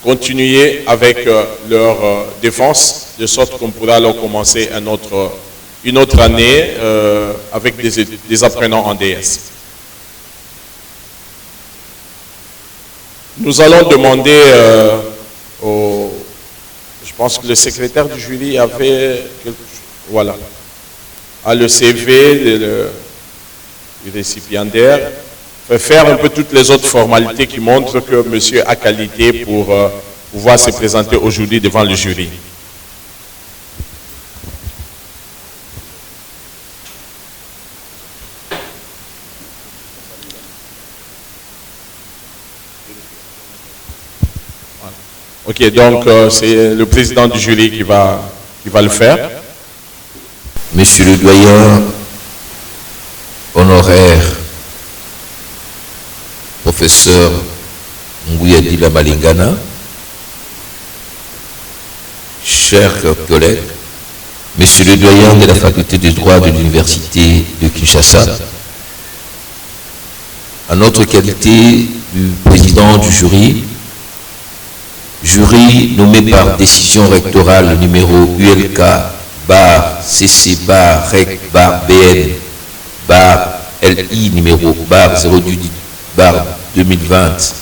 Continuer avec leur défense, de sorte qu'on pourra alors commencer une autre année avec des apprenants en DS. Nous allons demander je pense que le secrétaire du jury avait voilà, à le CV du récipiendaire, faire un peu toutes les autres formalités qui montrent que monsieur a qualité pour pouvoir se présenter aujourd'hui devant le jury. Ok, donc c'est le président du jury qui va le faire. Monsieur le doyen honoraire, professeur Nguya Dila Malingana, chers collègues, monsieur le doyen de la faculté de droit de l'université de Kinshasa, en notre qualité du président du jury nommé par décision rectorale numéro ULK bar CC bar REC bar BN bar LI numéro bar 018 bar 2020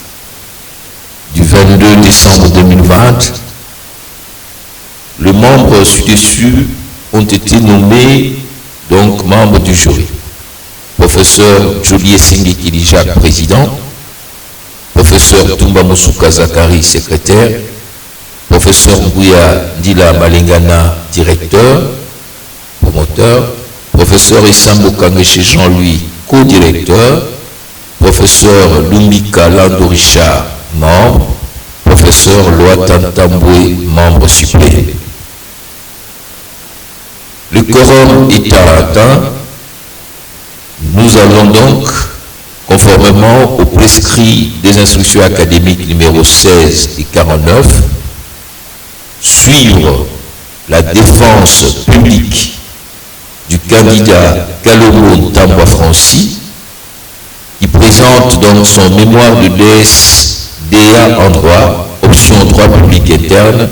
du 22 décembre 2020, les membres ci-dessus ont été nommés donc membres du jury. Professeur Julie Singikili Jacques, président. Professeur Tumba Moussouka Zakari, secrétaire. Professeur Nguya Dila Malingana, directeur, promoteur. Professeur Issambo Kangeche Jean-Louis, co-directeur. Professeur Lumbika Lando Richard, membre. Professeur Loatan Tamboué, membre suppléant. Le quorum étant atteint, nous allons donc, conformément au prescrit des instructions académiques numéro 16 et 49, suivre la défense publique du candidat Kalomo Ntambwa Francis, qui présente donc son mémoire de DSDA en droit, option droit public interne,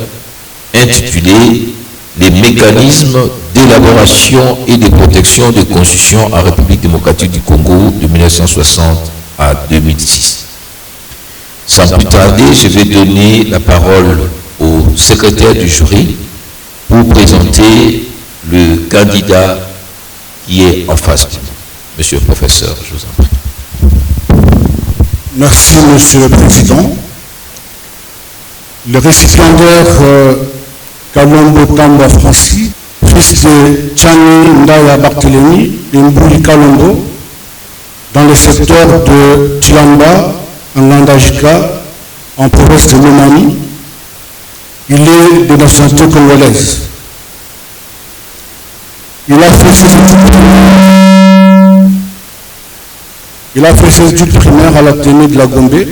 intitulé « Les mécanismes d'élaboration et de protection des constitutions en République démocratique du Congo de 1960 à 2006. Sans plus tarder, je vais donner la parole au secrétaire du jury pour présenter le candidat qui est en face de nous. Monsieur le professeur, je vous en prie. Merci, Monsieur le Président. Le récipiendaire Kalombo Ntambwa Francis, fils de Tchani Ndaya Barthélémy et Mbouli Kalombo, dans le secteur de Tchilamba, en Ngandajika, en province de Lomami. Il est de nationalité congolaise. Il a fait ses études primaires à l'Athénée de la Gombe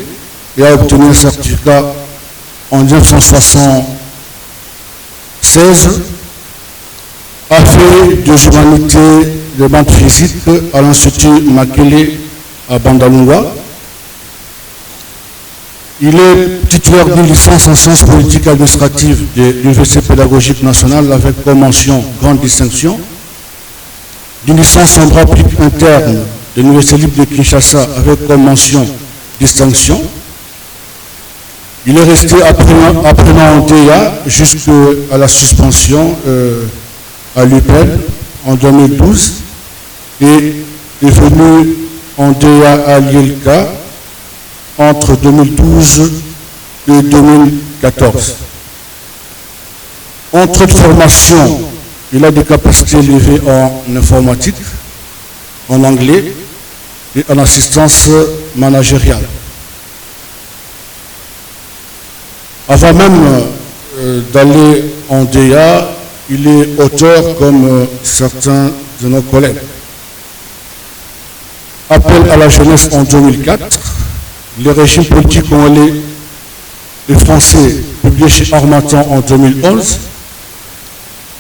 et a obtenu un certificat en 1976, a fait des humanités de banque physique à l'Institut Makele à Bandalungwa. Il est titulaire d'une licence en sciences politiques et administratives de l'Université pédagogique nationale avec comme mention grande distinction, d'une licence en droit public interne de l'Université libre de Kinshasa avec comme mention distinction. Il est resté apprenant en DEA jusqu'à la suspension à l'UPEL en 2012 et est venu en DEA à l'ILK entre 2012 et 2014. Entre autres formations Il a des capacités élevées en informatique, en anglais et en assistance managériale. Avant même d'aller en DEA, il est auteur comme certains de nos collègues. Appel à la jeunesse en 2004, les régimes politiques congolais et français publié chez Harmattan en 2011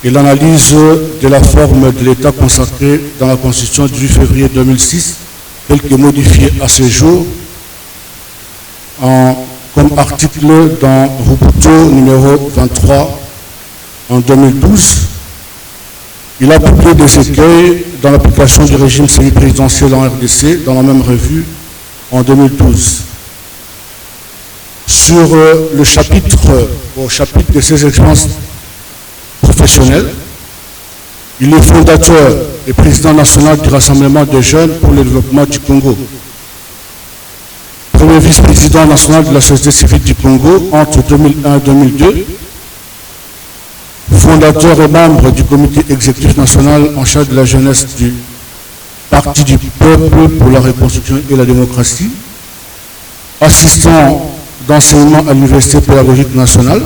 et l'analyse de la forme de l'État consacrée dans la Constitution du 8 février 2006, telle que modifiée à ce jour comme article dans Rubuto numéro 23 en 2012. Il a publié des écueils dans l'application du régime semi-présidentiel en RDC dans la même revue en 2012. Sur le chapitre de ses expériences professionnelles, il est fondateur et président national du Rassemblement des jeunes pour le développement du Congo. Premier vice-président national de la société civile du Congo entre 2001 et 2002. Fondateur et membre du comité exécutif national en charge de la jeunesse du Parti du peuple pour la reconstruction et la démocratie. Assistant d'enseignement à l'Université pédagogique nationale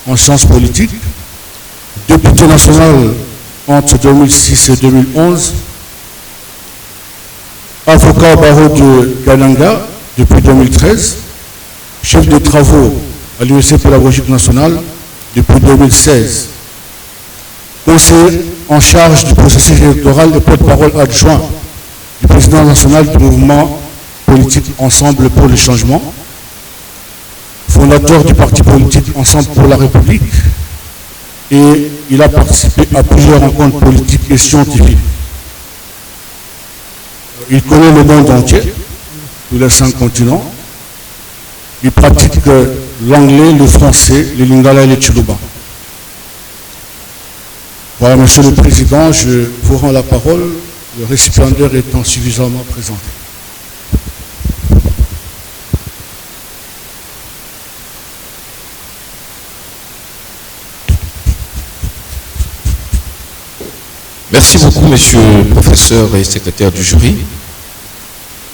en sciences politiques, député national entre 2006 et 2011, avocat au barreau de Kananga depuis 2013, chef de travaux à l'Université pédagogique nationale depuis 2016, conseiller en charge du processus électoral et porte-parole adjoint du président national du mouvement politique Ensemble pour le changement, fondateur du parti politique Ensemble pour la République, et il a participé à plusieurs rencontres politiques et scientifiques. Il connaît le monde entier, tous les 5 continents. Il pratique l'anglais, le français, le lingala et le tsholuba. Voilà, Monsieur le Président, je vous rends la parole, le récipiendaire étant suffisamment présenté. Merci beaucoup, Monsieur le professeur et secrétaire du jury.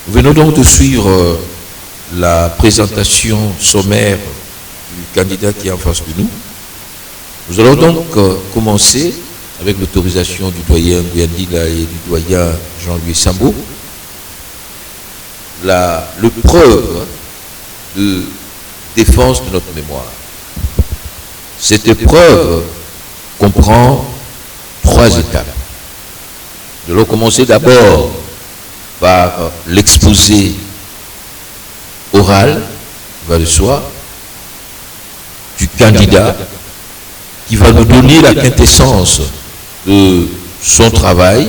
Nous venons donc de suivre la présentation sommaire du candidat qui est en face de nous. Nous allons donc commencer avec l'autorisation du doyen Guyandila et du doyen Jean-Louis Sambo. Le preuve de défense de notre mémoire. Cette épreuve comprend 3 étapes. Nous allons commencer d'abord par l'exposé oral, va de soi, du candidat qui va nous donner la quintessence de son travail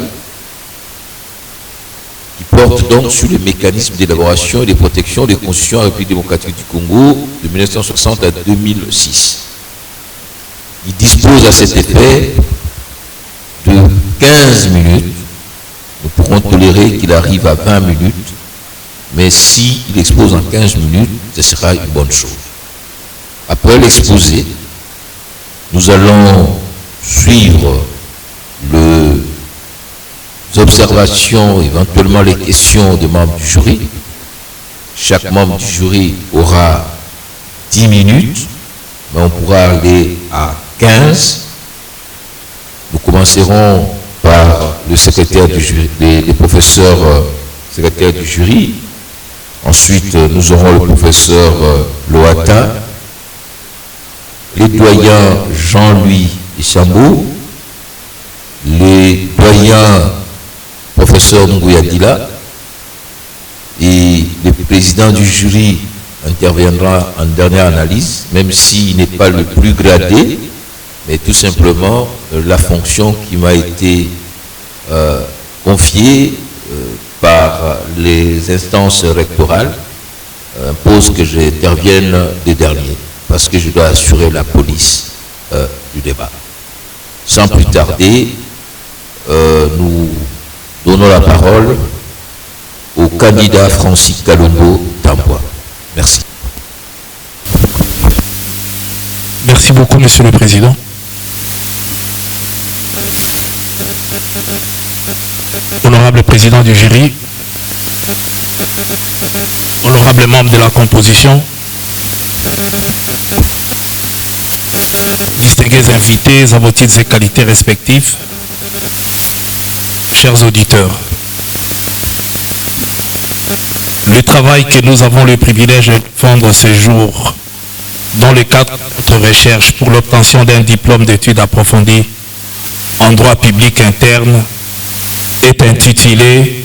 qui porte donc sur les mécanismes d'élaboration et de protection des constitutions de la République démocratique du Congo de 1960 à 2006. Il dispose à cet effet de 15 minutes. Nous pourrons tolérer qu'il arrive à 20 minutes, mais s'il expose en 15 minutes, ce sera une bonne chose. Après l'exposé, nous allons suivre les observations, éventuellement les questions des membres du jury. Chaque membre du jury aura 10 minutes, mais on pourra aller à 15. Nous commencerons par le secrétaire du jury, les professeurs secrétaires du jury. Ensuite, nous aurons le professeur Loata, les doyens Jean-Louis Sambo, les doyens professeur Ngouyadila, et le président du jury interviendra en dernière analyse, même s'il n'est pas le plus gradé, mais tout simplement la fonction qui m'a été confiée par les instances rectorales impose que j'intervienne des derniers, parce que je dois assurer la police du débat. Sans plus tarder, nous donnons la parole au candidat Francis Kalongo Tambwa. Merci. Merci beaucoup, Monsieur le Président. honorable président du jury, honorable membre de la composition, distingués invités à vos titres et qualités respectifs, chers auditeurs, le travail que nous avons le privilège de défendre ce jour dans le cadre de notre recherche pour l'obtention d'un diplôme d'études approfondies en droit public interne est intitulé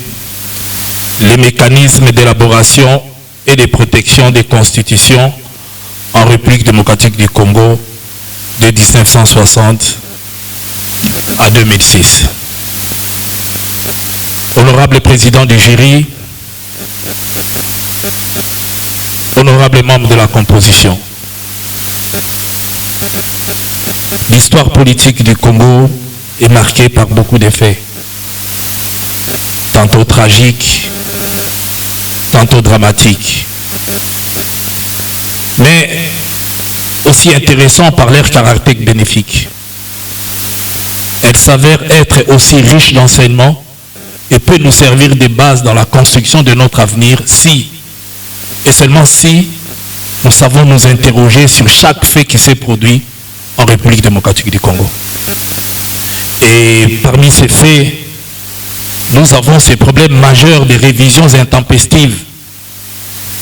« Les mécanismes d'élaboration et de protection des constitutions en République démocratique du Congo de 1960 à 2006 ». Honorable président du jury, honorable membre de la composition, l'histoire politique du Congo est marquée par beaucoup de faits, tantôt tragiques, tantôt dramatiques, mais aussi intéressants par leur caractère bénéfique. Elle s'avère être aussi riche d'enseignements et peut nous servir de base dans la construction de notre avenir si, et seulement si, nous savons nous interroger sur chaque fait qui s'est produit en République démocratique du Congo. Et parmi ces faits, nous avons ces problèmes majeurs des révisions intempestives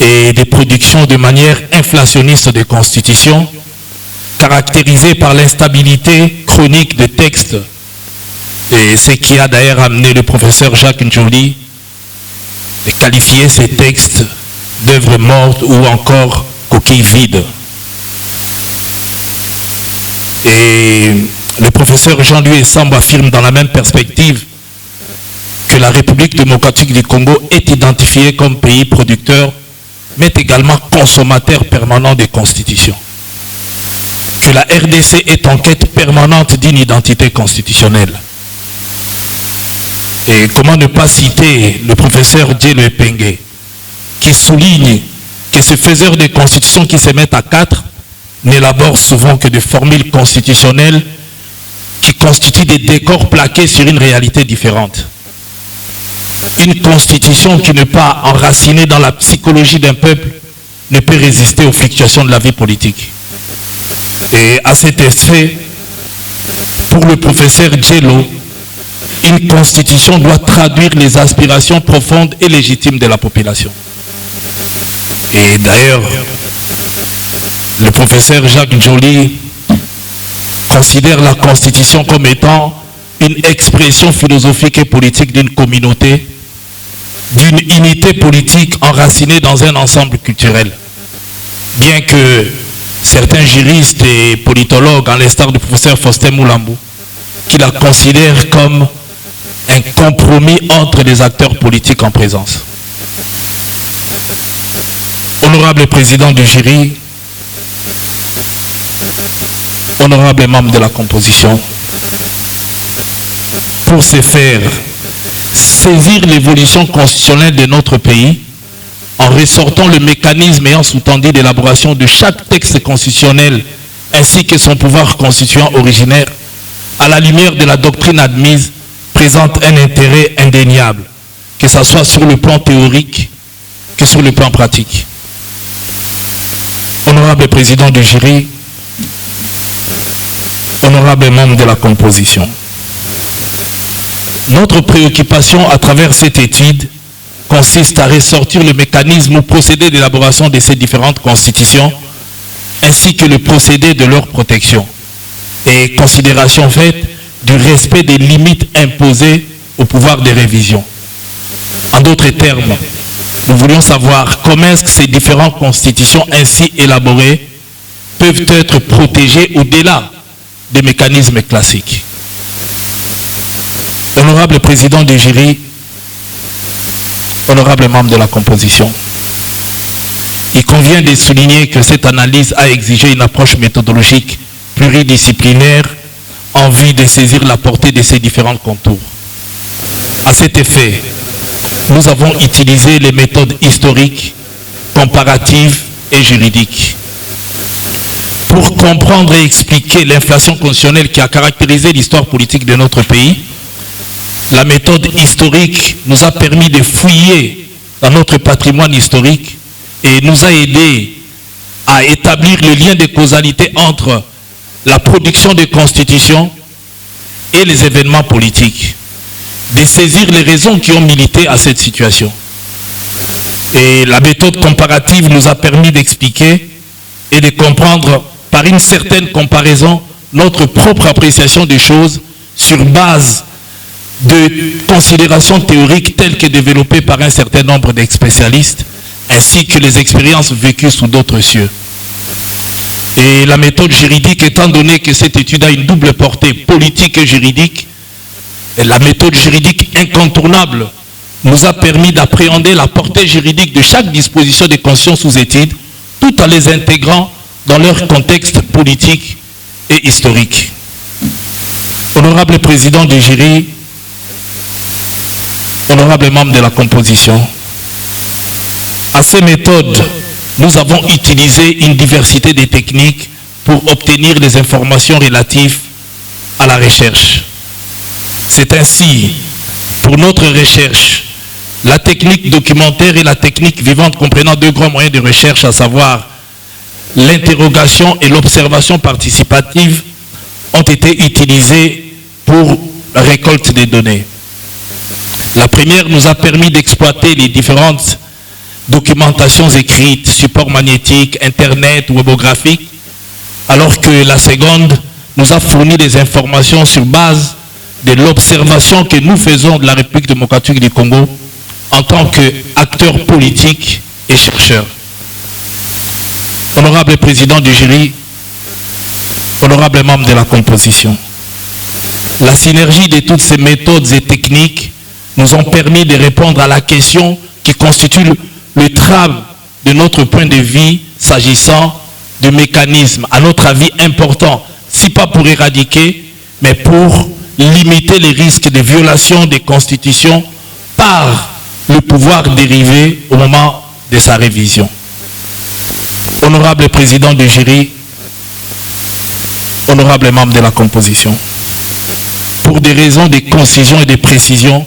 et des productions de manière inflationniste des constitutions, caractérisées par l'instabilité chronique des textes, et ce qui a d'ailleurs amené le professeur Jacques Njoli de qualifier ces textes d'œuvres mortes ou encore coquilles vides. Et le professeur Jean-Louis Sambo affirme dans la même perspective que la République démocratique du Congo est identifiée comme pays producteur, mais également consommateur permanent des constitutions. Que la RDC est en quête permanente d'une identité constitutionnelle. Et comment ne pas citer le professeur Dielo Epenge, qui souligne que ces faiseurs de constitutions qui se mettent à quatre n'élaborent souvent que des formules constitutionnelles qui constituent des décors plaqués sur une réalité différente. Une constitution qui n'est pas enracinée dans la psychologie d'un peuple ne peut résister aux fluctuations de la vie politique. Et à cet effet, pour le professeur Dielo, une constitution doit traduire les aspirations profondes et légitimes de la population. Et d'ailleurs, le professeur Jacques Njoli considère la constitution comme étant une expression philosophique et politique d'une communauté, d'une unité politique enracinée dans un ensemble culturel. Bien que certains juristes et politologues, à l'instar du professeur Faustin Moulambo, qui la considèrent comme un compromis entre les acteurs politiques en présence. Honorable président du jury, honorable membre de la composition, pour ce faire, saisir l'évolution constitutionnelle de notre pays en ressortant le mécanisme ayant sous-tendu l'élaboration de chaque texte constitutionnel ainsi que son pouvoir constituant originaire à la lumière de la doctrine admise présente un intérêt indéniable, que ce soit sur le plan théorique que sur le plan pratique. Honorable président du jury, honorable membre de la composition, notre préoccupation à travers cette étude consiste à ressortir le mécanisme ou procédé d'élaboration de ces différentes constitutions ainsi que le procédé de leur protection et considération faite du respect des limites imposées au pouvoir de révision. En d'autres termes, nous voulions savoir comment est-ce que ces différentes constitutions ainsi élaborées peuvent être protégées au-delà des mécanismes classiques. Honorable président du jury, honorable membre de la composition, il convient de souligner que cette analyse a exigé une approche méthodologique pluridisciplinaire en vue de saisir la portée de ces différents contours. À cet effet, nous avons utilisé les méthodes historiques, comparatives et juridiques. Pour comprendre et expliquer l'inflation constitutionnelle qui a caractérisé l'histoire politique de notre pays, la méthode historique nous a permis de fouiller dans notre patrimoine historique et nous a aidé à établir le lien de causalité entre la production des constitutions et les événements politiques, de saisir les raisons qui ont milité à cette situation. Et la méthode comparative nous a permis d'expliquer et de comprendre par une certaine comparaison notre propre appréciation des choses sur base de considérations théoriques telles que développées par un certain nombre d'spécialistes ainsi que les expériences vécues sous d'autres cieux. Et la méthode juridique, étant donné que cette étude a une double portée politique et juridique, et la méthode juridique incontournable nous a permis d'appréhender la portée juridique de chaque disposition des constitutions sous étude, tout en les intégrant dans leur contexte politique et historique. Honorable président du jury, honorable membre de la composition, à ces méthodes, nous avons utilisé une diversité de techniques pour obtenir des informations relatives à la recherche. C'est ainsi, pour notre recherche, la technique documentaire et la technique vivante comprenant deux grands moyens de recherche, à savoir l'interrogation et l'observation participative, ont été utilisés pour la récolte des données. La première nous a permis d'exploiter les différentes documentations écrites, supports magnétiques, internet, webographiques, alors que la seconde nous a fourni des informations sur base de l'observation que nous faisons de la République démocratique du Congo en tant qu'acteurs politiques et chercheurs. Honorable président du jury, honorable membre de la composition, la synergie de toutes ces méthodes et techniques nous ont permis de répondre à la question qui constitue le trame de notre point de vue s'agissant de mécanismes, à notre avis, importants, si pas pour éradiquer, mais pour limiter les risques de violation des constitutions par le pouvoir dérivé au moment de sa révision. Honorable président du jury, honorable membre de la composition, pour des raisons de concision et de précision,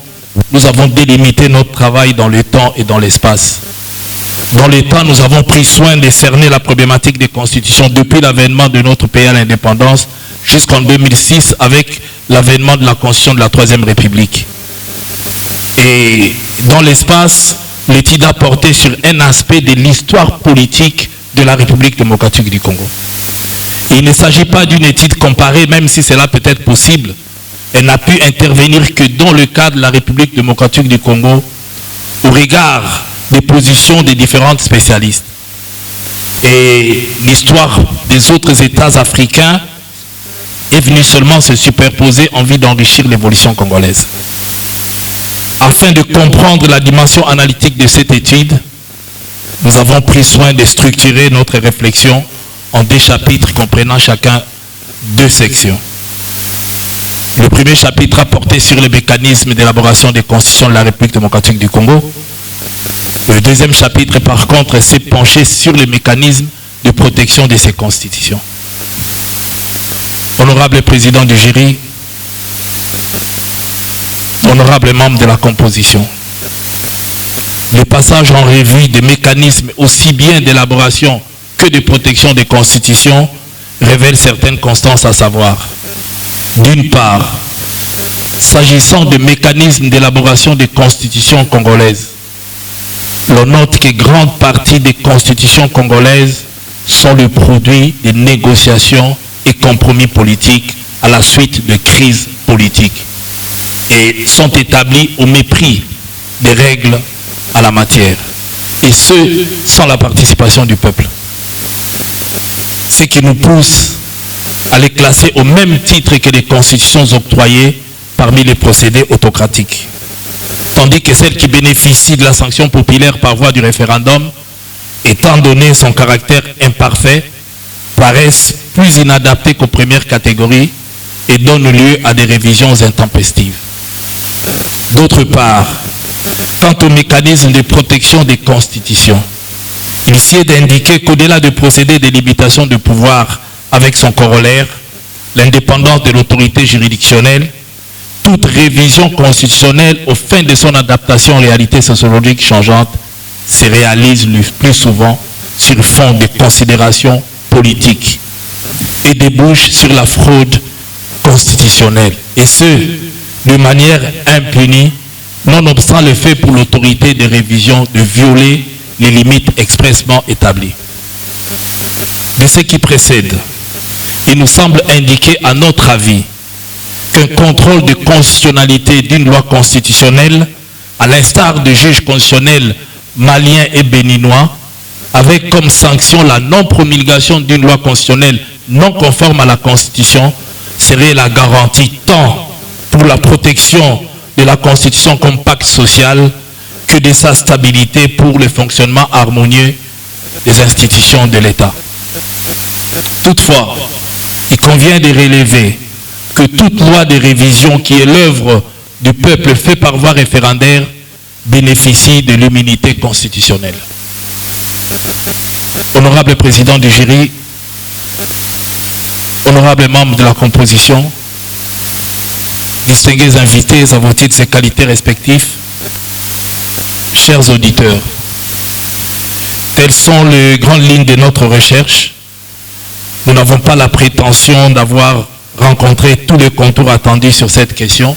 nous avons délimité notre travail dans le temps et dans l'espace. Dans le temps, nous avons pris soin de cerner la problématique des constitutions depuis l'avènement de notre pays à l'indépendance jusqu'en 2006 avec l'avènement de la Constitution de la Troisième République. Et dans l'espace, l'étude a porté sur un aspect de l'histoire politique de la République démocratique du Congo. Et il ne s'agit pas d'une étude comparée, même si cela peut être possible. Elle n'a pu intervenir que dans le cadre de la République démocratique du Congo, au regard des positions des différents spécialistes. Et l'histoire des autres États africains est venue seulement se superposer en vue d'enrichir l'évolution congolaise. Afin de comprendre la dimension analytique de cette étude, nous avons pris soin de structurer notre réflexion en deux chapitres comprenant chacun deux sections. Le premier chapitre a porté sur les mécanismes d'élaboration des constitutions de la République démocratique du Congo. Le deuxième chapitre, par contre, s'est penché sur les mécanismes de protection de ces constitutions. Honorable président du jury, honorable membre de la composition, le passage en revue des mécanismes aussi bien d'élaboration que de protection des constitutions révèle certaines constances, à savoir, d'une part, s'agissant des mécanismes d'élaboration des constitutions congolaises, l'on note que grande partie des constitutions congolaises sont le produit de négociations et compromis politiques à la suite de crises politiques et sont établies au mépris des règles à la matière, et ce, sans la participation du peuple. Ce qui nous pousse à les classer au même titre que les constitutions octroyées parmi les procédés autocratiques. Tandis que celles qui bénéficient de la sanction populaire par voie du référendum, étant donné son caractère imparfait, paraissent plus inadaptées qu'aux premières catégories et donnent lieu à des révisions intempestives. D'autre part, quant au mécanisme de protection des constitutions, il s'y est d'indiquer qu'au-delà de procédés de limitation de pouvoir avec son corollaire, l'indépendance de l'autorité juridictionnelle, toute révision constitutionnelle au fin de son adaptation aux réalités sociologiques changeantes se réalise le plus souvent sur le fond de considérations politiques et débouche sur la fraude constitutionnelle, et ce, de manière impunie, nonobstant le fait pour l'autorité de révision de violer les limites expressément établies. De ce qui précède, il nous semble indiquer à notre avis qu'un contrôle de constitutionnalité d'une loi constitutionnelle, à l'instar de juges constitutionnels maliens et béninois, avec comme sanction la non-promulgation d'une loi constitutionnelle non conforme à la Constitution, serait la garantie tant pour la protection de la Constitution comme pacte social que de sa stabilité pour le fonctionnement harmonieux des institutions de l'État. Toutefois, il convient de relever que toute loi de révision qui est l'œuvre du peuple fait par voie référendaire bénéficie de l'immunité constitutionnelle. Honorable président du jury, honorables membres de la composition, distingués invités à vos titres et qualités respectifs, chers auditeurs, telles sont les grandes lignes de notre recherche. Nous n'avons pas la prétention d'avoir rencontré tous les contours attendus sur cette question.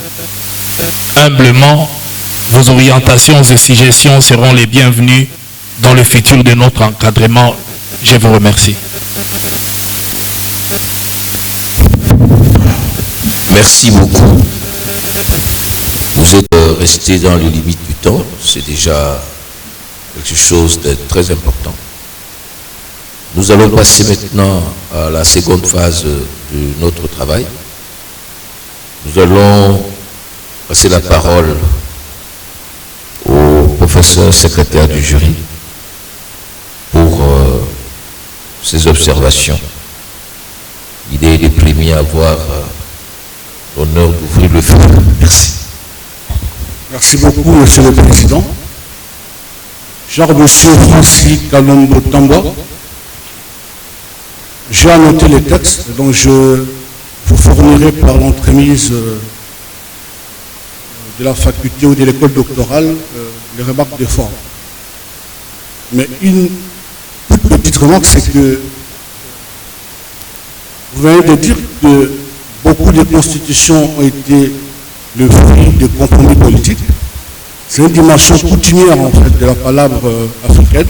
Humblement, vos orientations et suggestions seront les bienvenues dans le futur de notre encadrement. Je vous remercie. Merci beaucoup. Vous êtes resté dans les limites du temps. C'est déjà quelque chose de très important. Nous allons passer maintenant à la seconde phase de notre travail. Nous allons passer la parole au professeur secrétaire du jury pour ses observations. Il est le premier à avoir l'honneur d'ouvrir le feu. Merci. Merci beaucoup, Monsieur le Président. Cher Monsieur Francis Kalombo Tamba, j'ai annoté les textes, donc je vous fournirai par l'entremise de la faculté ou de l'école doctorale les remarques de forme. Mais une toute petite remarque, c'est que vous venez de dire que beaucoup de constitutions ont été le fruit de compromis politiques. C'est une dimension coutumière en fait de la palabre africaine.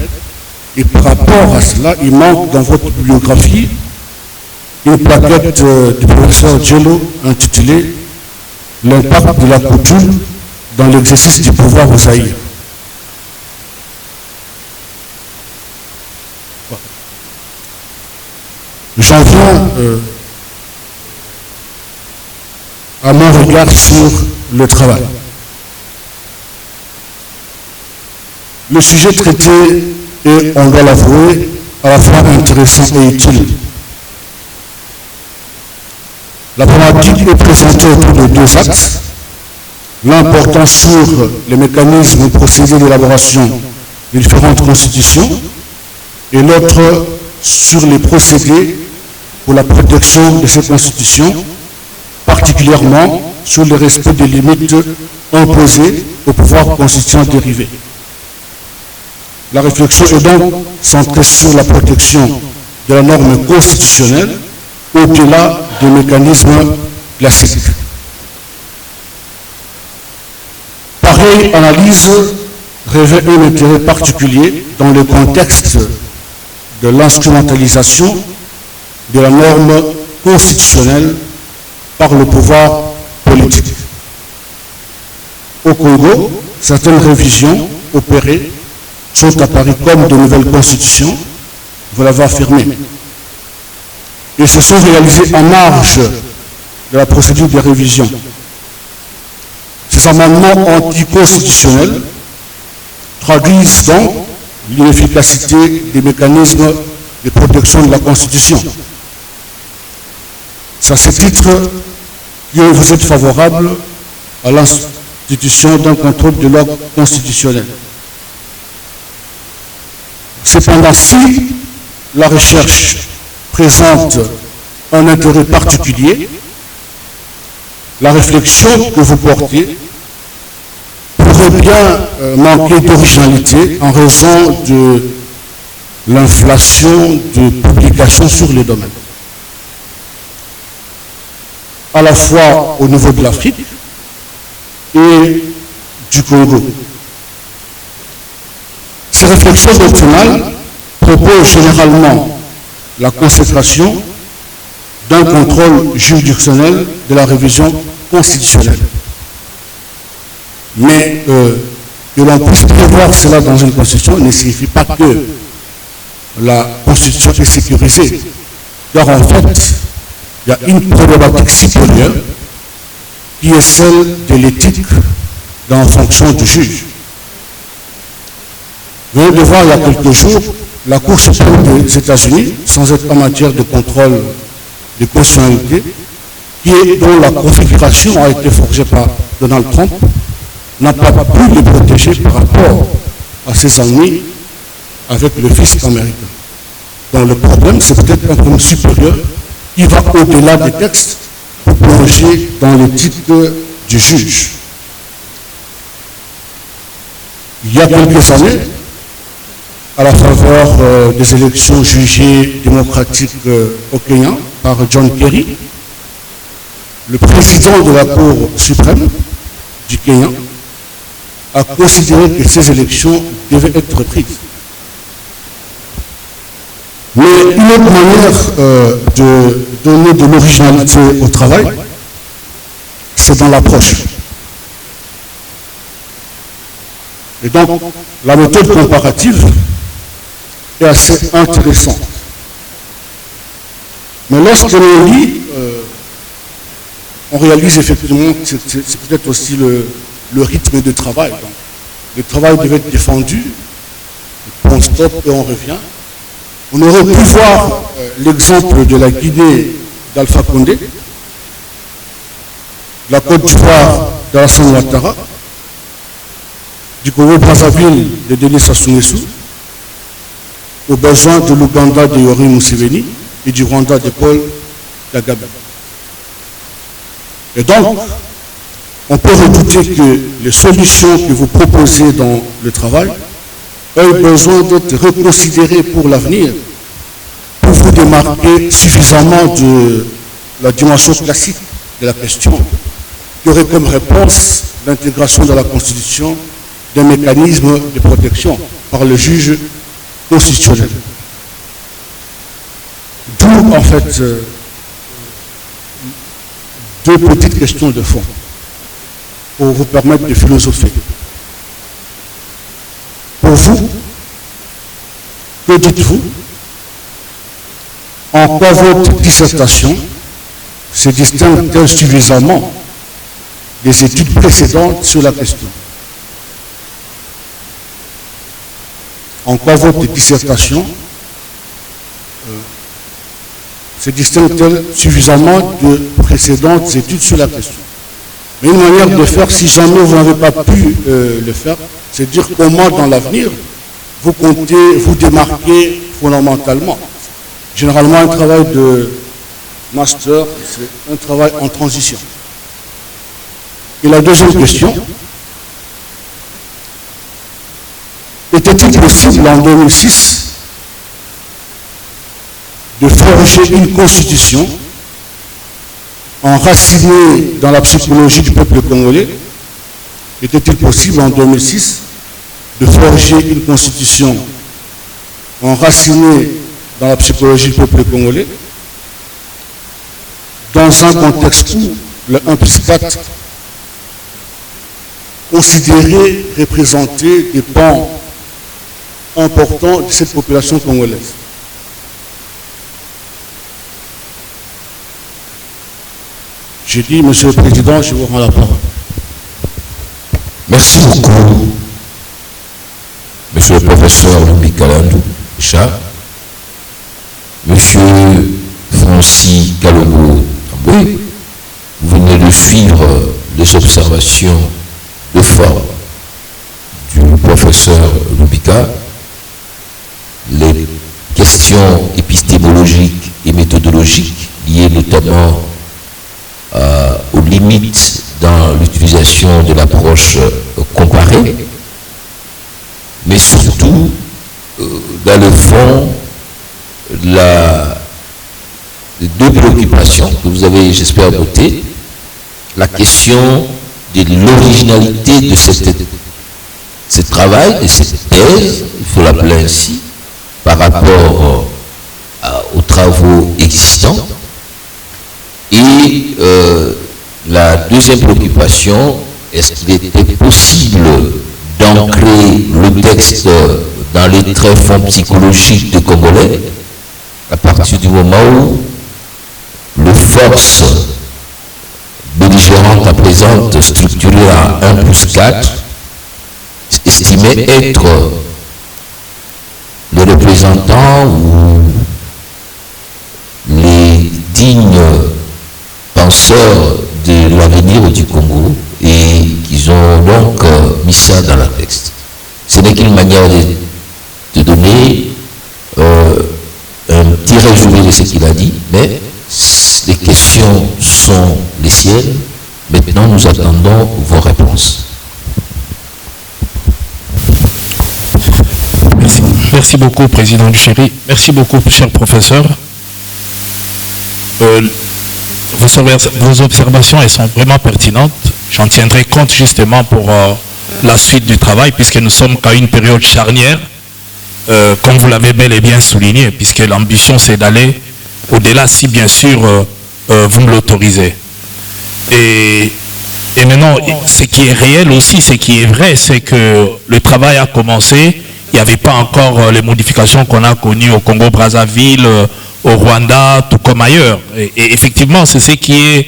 Et par rapport à cela, il manque dans votre bibliographie une plaquette du professeur Djello intitulée « L'impact de la coutume dans l'exercice du pouvoir au Zaïre ». J'en viens à mon regard sur le travail. Le sujet traité est, on doit l'avouer, à la fois intéressant et utile. La problématique est présentée autour de deux axes. L'un portant sur les mécanismes et procédés d'élaboration des différentes constitutions et l'autre sur les procédés pour la protection de ces constitutions, particulièrement sur le respect des limites imposées au pouvoir constituant dérivé. La réflexion est donc centrée sur la protection de la norme constitutionnelle au-delà des mécanismes classiques. Pareille analyse revêt un intérêt particulier dans le contexte de l'instrumentalisation de la norme constitutionnelle par le pouvoir politique. Au Congo, certaines révisions opérées sont apparues comme de nouvelles constitutions, vous l'avez affirmé, et se sont réalisées en marge de la procédure de révision. Ces amendements anticonstitutionnels traduisent donc l'inefficacité des mécanismes de protection de la Constitution. C'est à ce titre que vous êtes favorable à l'institution d'un contrôle de l'ordre constitutionnel. Cependant, si la recherche présente un intérêt particulier, la réflexion que vous portez pourrait bien manquer d'originalité en raison de l'inflation de publications sur les domaines, à la fois au niveau de l'Afrique et du Congo. Ces réflexions doctrinales proposent généralement la consécration d'un contrôle juridictionnel de la révision constitutionnelle. Mais que l'on puisse prévoir cela dans une constitution ne signifie pas que la constitution est sécurisée. Car en fait, il y a une problématique supérieure qui est celle de l'éthique dans la fonction du juge. Vous venez de voir il y a quelques jours la Cour suprême des États-Unis, sans être en matière de contrôle de constitutionnalité, dont la configuration a été forgée par Donald Trump, n'a pas pu les protéger par rapport à ses ennemis avec le fisc américain. Donc le problème, c'est peut-être un problème supérieur qui va au-delà des textes pour plonger dans l'éthique du juge. Il y a quelques années, à la faveur des élections jugées démocratiques au Kenya par John Kerry, le président de la Cour suprême du Kenya a considéré que ces élections devaient être reprises. Mais une autre manière de donner de l'originalité au travail, c'est dans l'approche. Et donc, la méthode comparative est assez intéressante. Mais lorsque l'on lit, on réalise effectivement que c'est peut-être aussi le rythme de travail. Donc, le travail devait être défendu, on stoppe et on revient. On aurait pu voir l'exemple de la Guinée d'Alpha Condé, la Côte d'Ivoire d'Alassane Ouattara, du Congo-Brazzaville de Denis Sassou Nguesso, aux besoins de l'Ouganda de Yoweri Museveni et du Rwanda de Paul Kagame. Et donc, on peut redouter que les solutions que vous proposez dans le travail aient besoin d'être reconsidérées pour l'avenir, pour vous démarquer suffisamment de la dimension classique de la question, qui aurait comme réponse l'intégration dans la Constitution d'un mécanisme de protection par le juge constitutionnel. D'où, en fait, deux petites questions de fond pour vous permettre de philosopher. Pour vous, que dites-vous? En quoi votre dissertation se distingue-t-elle suffisamment des études précédentes sur la question? En quoi votre dissertation se distingue-t-elle suffisamment de précédentes études sur la question? Mais une manière de faire, si jamais vous n'avez pas pu le faire, c'est de dire comment dans l'avenir vous comptez vous démarquer fondamentalement. Généralement, un travail de master, c'est un travail en transition. Et la deuxième question, était-il possible en 2006 de forger une constitution enracinée dans la psychologie du peuple congolais? Était-il possible en 2006 de forger une constitution enracinée dans la psychologie du peuple congolais, dans un contexte où le 1+4 considéré représenter des pans importants de cette population congolaise? J'ai dit, Monsieur le Président, je vous rends la parole. Merci beaucoup, Monsieur le professeur Louis Kalandou, Richard. Monsieur Francis Kalobo Tamboué, vous venez de suivre les observations de forme du professeur Lubika, les questions épistémologiques et méthodologiques liées notamment au livre limites dans l'utilisation de l'approche comparée, mais surtout, dans le fond, les deux préoccupations que vous avez, j'espère, notées, la question de l'originalité de ce travail, de cette thèse, il faut l'appeler ainsi, par rapport aux travaux existants. Et la deuxième préoccupation, est-ce qu'il était possible d'ancrer le texte dans les tréfonds psychologiques des Congolais à partir du moment où les forces belligérantes à présent structurées à 1+4 estimaient être les représentants ou les dignes penseurs de l'avenir du Congo et qu'ils ont donc mis ça dans le texte. Ce n'est qu'une manière de donner un petit résumé de ce qu'il a dit, mais les questions sont les siennes. Maintenant, nous attendons vos réponses. Merci beaucoup, Président Duchéry. Merci beaucoup, cher professeur. Vos observations, elles sont vraiment pertinentes. J'en tiendrai compte justement pour la suite du travail, puisque nous sommes qu'à une période charnière, comme vous l'avez bel et bien souligné, puisque l'ambition, c'est d'aller au-delà, si bien sûr vous me l'autorisez. Et maintenant, ce qui est réel aussi, ce qui est vrai, c'est que le travail a commencé. Il n'y avait pas encore les modifications qu'on a connues au Congo-Brazzaville, au Rwanda, tout comme ailleurs. Et effectivement, c'est ce qui est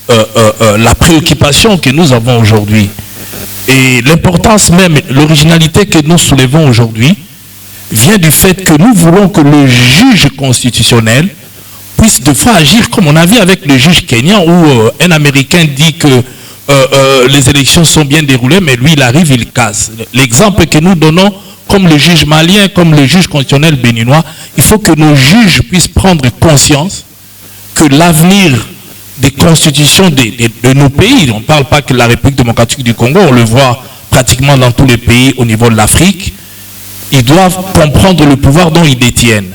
la préoccupation que nous avons aujourd'hui. Et l'importance même, l'originalité que nous soulevons aujourd'hui, vient du fait que nous voulons que le juge constitutionnel puisse de fois agir comme on a vu avec le juge kenyan où un Américain dit que les élections sont bien déroulées, mais lui, il arrive, il casse. L'exemple que nous donnons, comme le juge malien, comme le juge constitutionnel béninois, il faut que nos juges puissent prendre conscience que l'avenir des constitutions de nos pays, on ne parle pas que la République démocratique du Congo, on le voit pratiquement dans tous les pays au niveau de l'Afrique, ils doivent comprendre le pouvoir dont ils détiennent,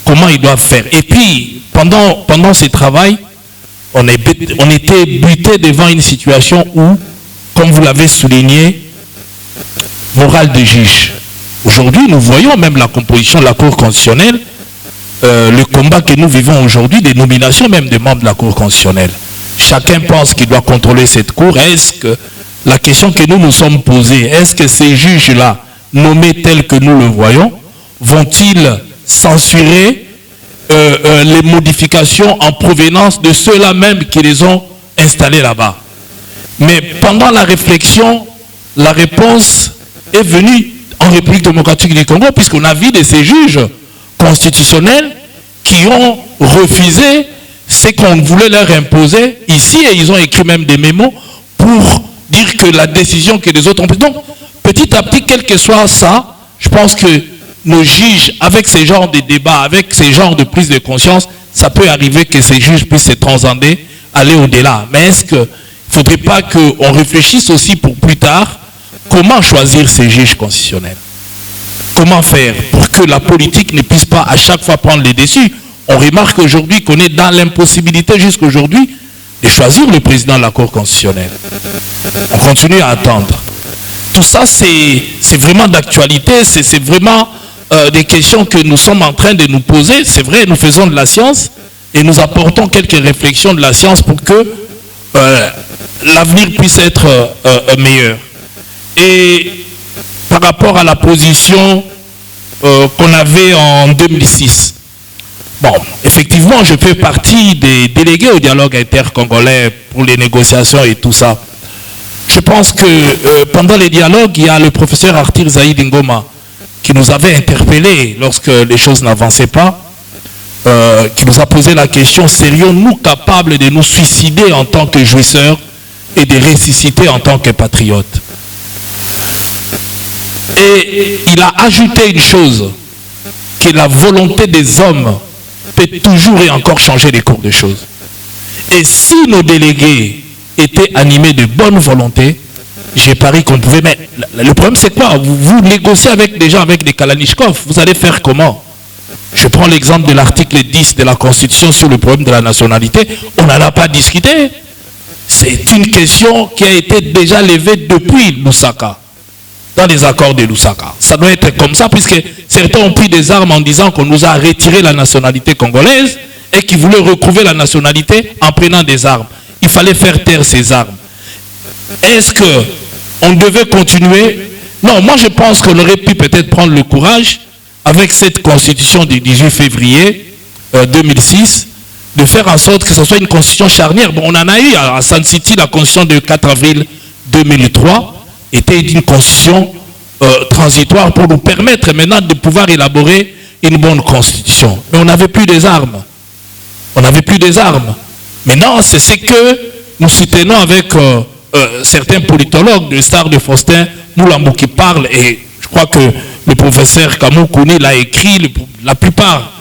comment ils doivent faire. Et puis, pendant ce travail, on était buté devant une situation où, comme vous l'avez souligné, morale de juge. Aujourd'hui, nous voyons même la composition de la Cour constitutionnelle, le combat que nous vivons aujourd'hui, des nominations même des membres de la Cour constitutionnelle. Chacun pense qu'il doit contrôler cette Cour. Est-ce que la question que nous nous sommes posée, est-ce que ces juges-là, nommés tels que nous le voyons, vont-ils censurer les modifications en provenance de ceux-là même qui les ont installés là-bas? Mais pendant la réflexion, la réponse est venue en République démocratique du Congo, puisqu'on a vu de ces juges constitutionnels qui ont refusé ce qu'on voulait leur imposer ici, et ils ont écrit même des mémos pour dire que la décision que les autres ont prise. Donc, petit à petit, quel que soit ça, je pense que nos juges, avec ces genres de débats, avec ces genres de prise de conscience, ça peut arriver que ces juges puissent se transcender, aller au-delà. Mais est-ce qu'il ne faudrait pas qu'on réfléchisse aussi pour plus tard, comment choisir ces juges constitutionnels? Comment faire pour que la politique ne puisse pas à chaque fois prendre les dessus? On remarque aujourd'hui qu'on est dans l'impossibilité jusqu'aujourd'hui de choisir le président de la Cour constitutionnelle. On continue à attendre. Tout ça, c'est vraiment d'actualité, c'est vraiment des questions que nous sommes en train de nous poser. C'est vrai, nous faisons de la science et nous apportons quelques réflexions de la science pour que l'avenir puisse être meilleur. Et par rapport à la position qu'on avait en 2006, bon, effectivement, je fais partie des délégués au dialogue intercongolais pour les négociations et tout ça. Je pense que pendant les dialogues, il y a le professeur Arthur Zaïd Ngoma qui nous avait interpellés lorsque les choses n'avançaient pas, qui nous a posé la question, serions-nous capables de nous suicider en tant que jouisseurs et de ressusciter en tant que patriotes? Et il a ajouté une chose, que la volonté des hommes peut toujours et encore changer les cours de choses. Et si nos délégués était animé de bonne volonté, j'ai parié qu'on pouvait... Mais le problème, c'est quoi? Vous négociez avec des gens avec des Kalachnikov. Vous allez faire comment? Je prends l'exemple de l'article 10 de la Constitution sur le problème de la nationalité. On n'en a pas discuté. C'est une question qui a été déjà levée depuis Lusaka, dans les accords de Lusaka. Ça doit être comme ça, puisque certains ont pris des armes en disant qu'on nous a retiré la nationalité congolaise et qu'ils voulaient retrouver la nationalité en prenant des armes. Il fallait faire taire ces armes. Est-ce qu'on devait continuer? Non, moi je pense qu'on aurait pu peut-être prendre le courage, avec cette constitution du 18 février 2006, de faire en sorte que ce soit une constitution charnière. Bon, on en a eu à Sun City, la constitution de 4 avril 2003 était une constitution transitoire pour nous permettre maintenant de pouvoir élaborer une bonne constitution. Mais on n'avait plus des armes. On n'avait plus des armes. Maintenant, c'est ce que nous soutenons avec certains politologues de Star de Faustin Moulambo qui parlent, et je crois que le professeur Kamou Kouni l'a écrit, la plupart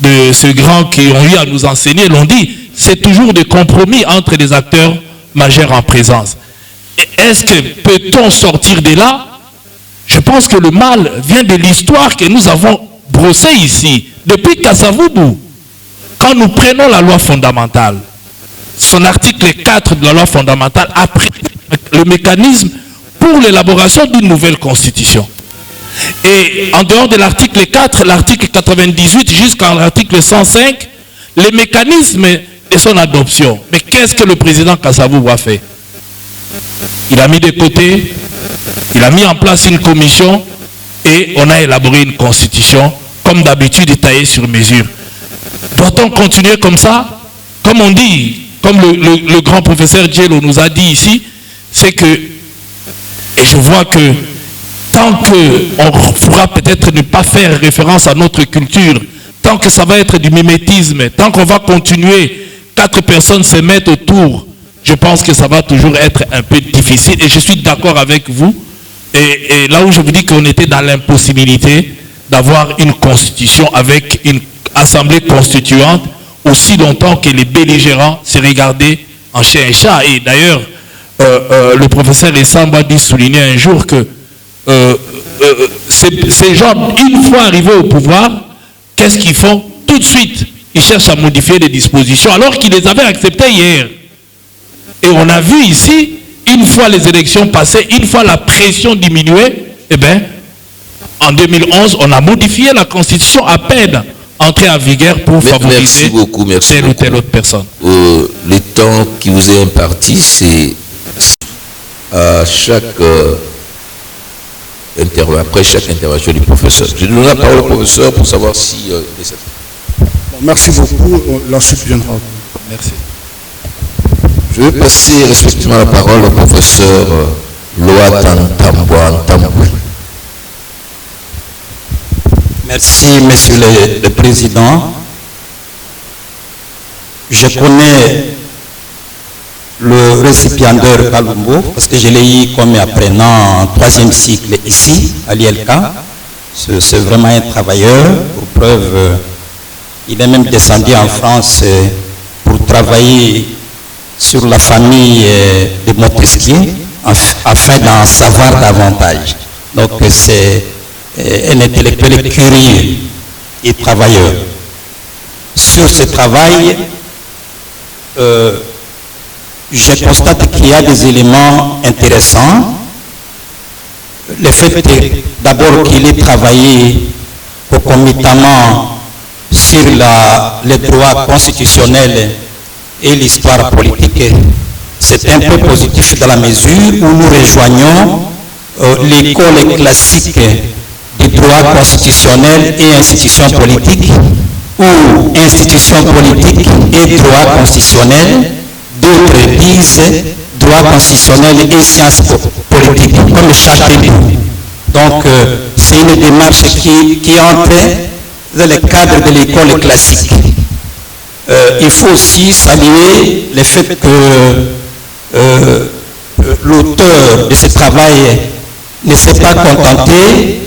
de ces grands qui ont eu à nous enseigner l'ont dit, c'est toujours des compromis entre les acteurs majeurs en présence. Est-ce que peut-on sortir de là? Je pense que le mal vient de l'histoire que nous avons brossée ici, depuis Kasavubu. Quand nous prenons la loi fondamentale, son article 4 de la loi fondamentale a pris le mécanisme pour l'élaboration d'une nouvelle constitution. Et en dehors de l'article 4, l'article 98 jusqu'à l'article 105, les mécanismes de son adoption. Mais qu'est-ce que le président Kasavubu a fait? Il a mis de côté, il a mis en place une commission et on a élaboré une constitution, comme d'habitude, taillée sur mesure. Doit-on continuer comme ça? Comme on dit, comme le grand professeur Djelo nous a dit ici, c'est que, et je vois que tant qu'on pourra peut-être ne pas faire référence à notre culture, tant que ça va être du mimétisme, tant qu'on va continuer, 4 personnes se mettent autour, je pense que ça va toujours être un peu difficile. Et je suis d'accord avec vous. Et là où je vous dis qu'on était dans l'impossibilité d'avoir une constitution avec une assemblée constituante aussi longtemps que les belligérants se regardaient en chien et chat. Et d'ailleurs, le professeur Essamba dit souligner un jour que ces gens, une fois arrivés au pouvoir, qu'est-ce qu'ils font? Tout de suite, ils cherchent à modifier les dispositions alors qu'ils les avaient acceptées hier. Et on a vu ici, une fois les élections passées, une fois la pression diminuée, eh bien, en 2011, on a modifié la Constitution à peine entrée en vigueur pour favoriser telle ou telle autre personne. Le temps qui vous est imparti, c'est à chaque après chaque intervention du professeur. Je donne la parole au professeur pour savoir si... Merci beaucoup. La suite viendra. Merci. Je vais passer respectivement la parole au professeur Loatan Tamboué. Merci, Monsieur le Président. Je connais le récipiendaire Kalumbo parce que je l'ai eu comme apprenant en 3e cycle ici, à l'ILK. C'est vraiment un travailleur. Pour preuve, il est même descendu en France pour travailler sur la famille de Montesquieu afin d'en savoir davantage. Donc c'est un intellectuel curieux et travailleur. Sur ce travail, je constate qu'il y a des éléments intéressants. Le fait d'abord qu'il ait travaillé concomitamment sur les droits constitutionnels et l'histoire politique, c'est un peu positif dans la mesure où nous rejoignons l'école classique du droit constitutionnel et institutions politiques, ou institutions politiques et droit constitutionnel. D'autres disent droit constitutionnel et sciences politiques, comme chaque Donc, c'est une démarche qui entre dans le cadre de l'école classique. Il faut aussi saluer le fait que l'auteur de ce travail ne s'est pas contenté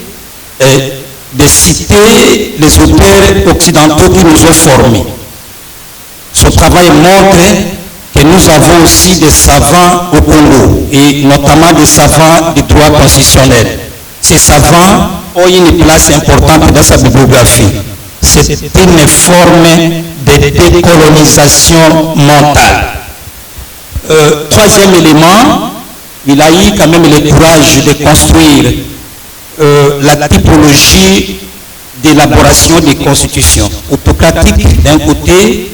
de citer les auteurs occidentaux qui nous ont formés. Ce travail montre que nous avons aussi des savants au Congo, et notamment des savants du droit constitutionnel. Ces savants ont une place importante dans sa bibliographie. C'est une forme de décolonisation mentale. Troisième élément, il a eu quand même le courage de construire la typologie d'élaboration des constitutions autocratiques d'un côté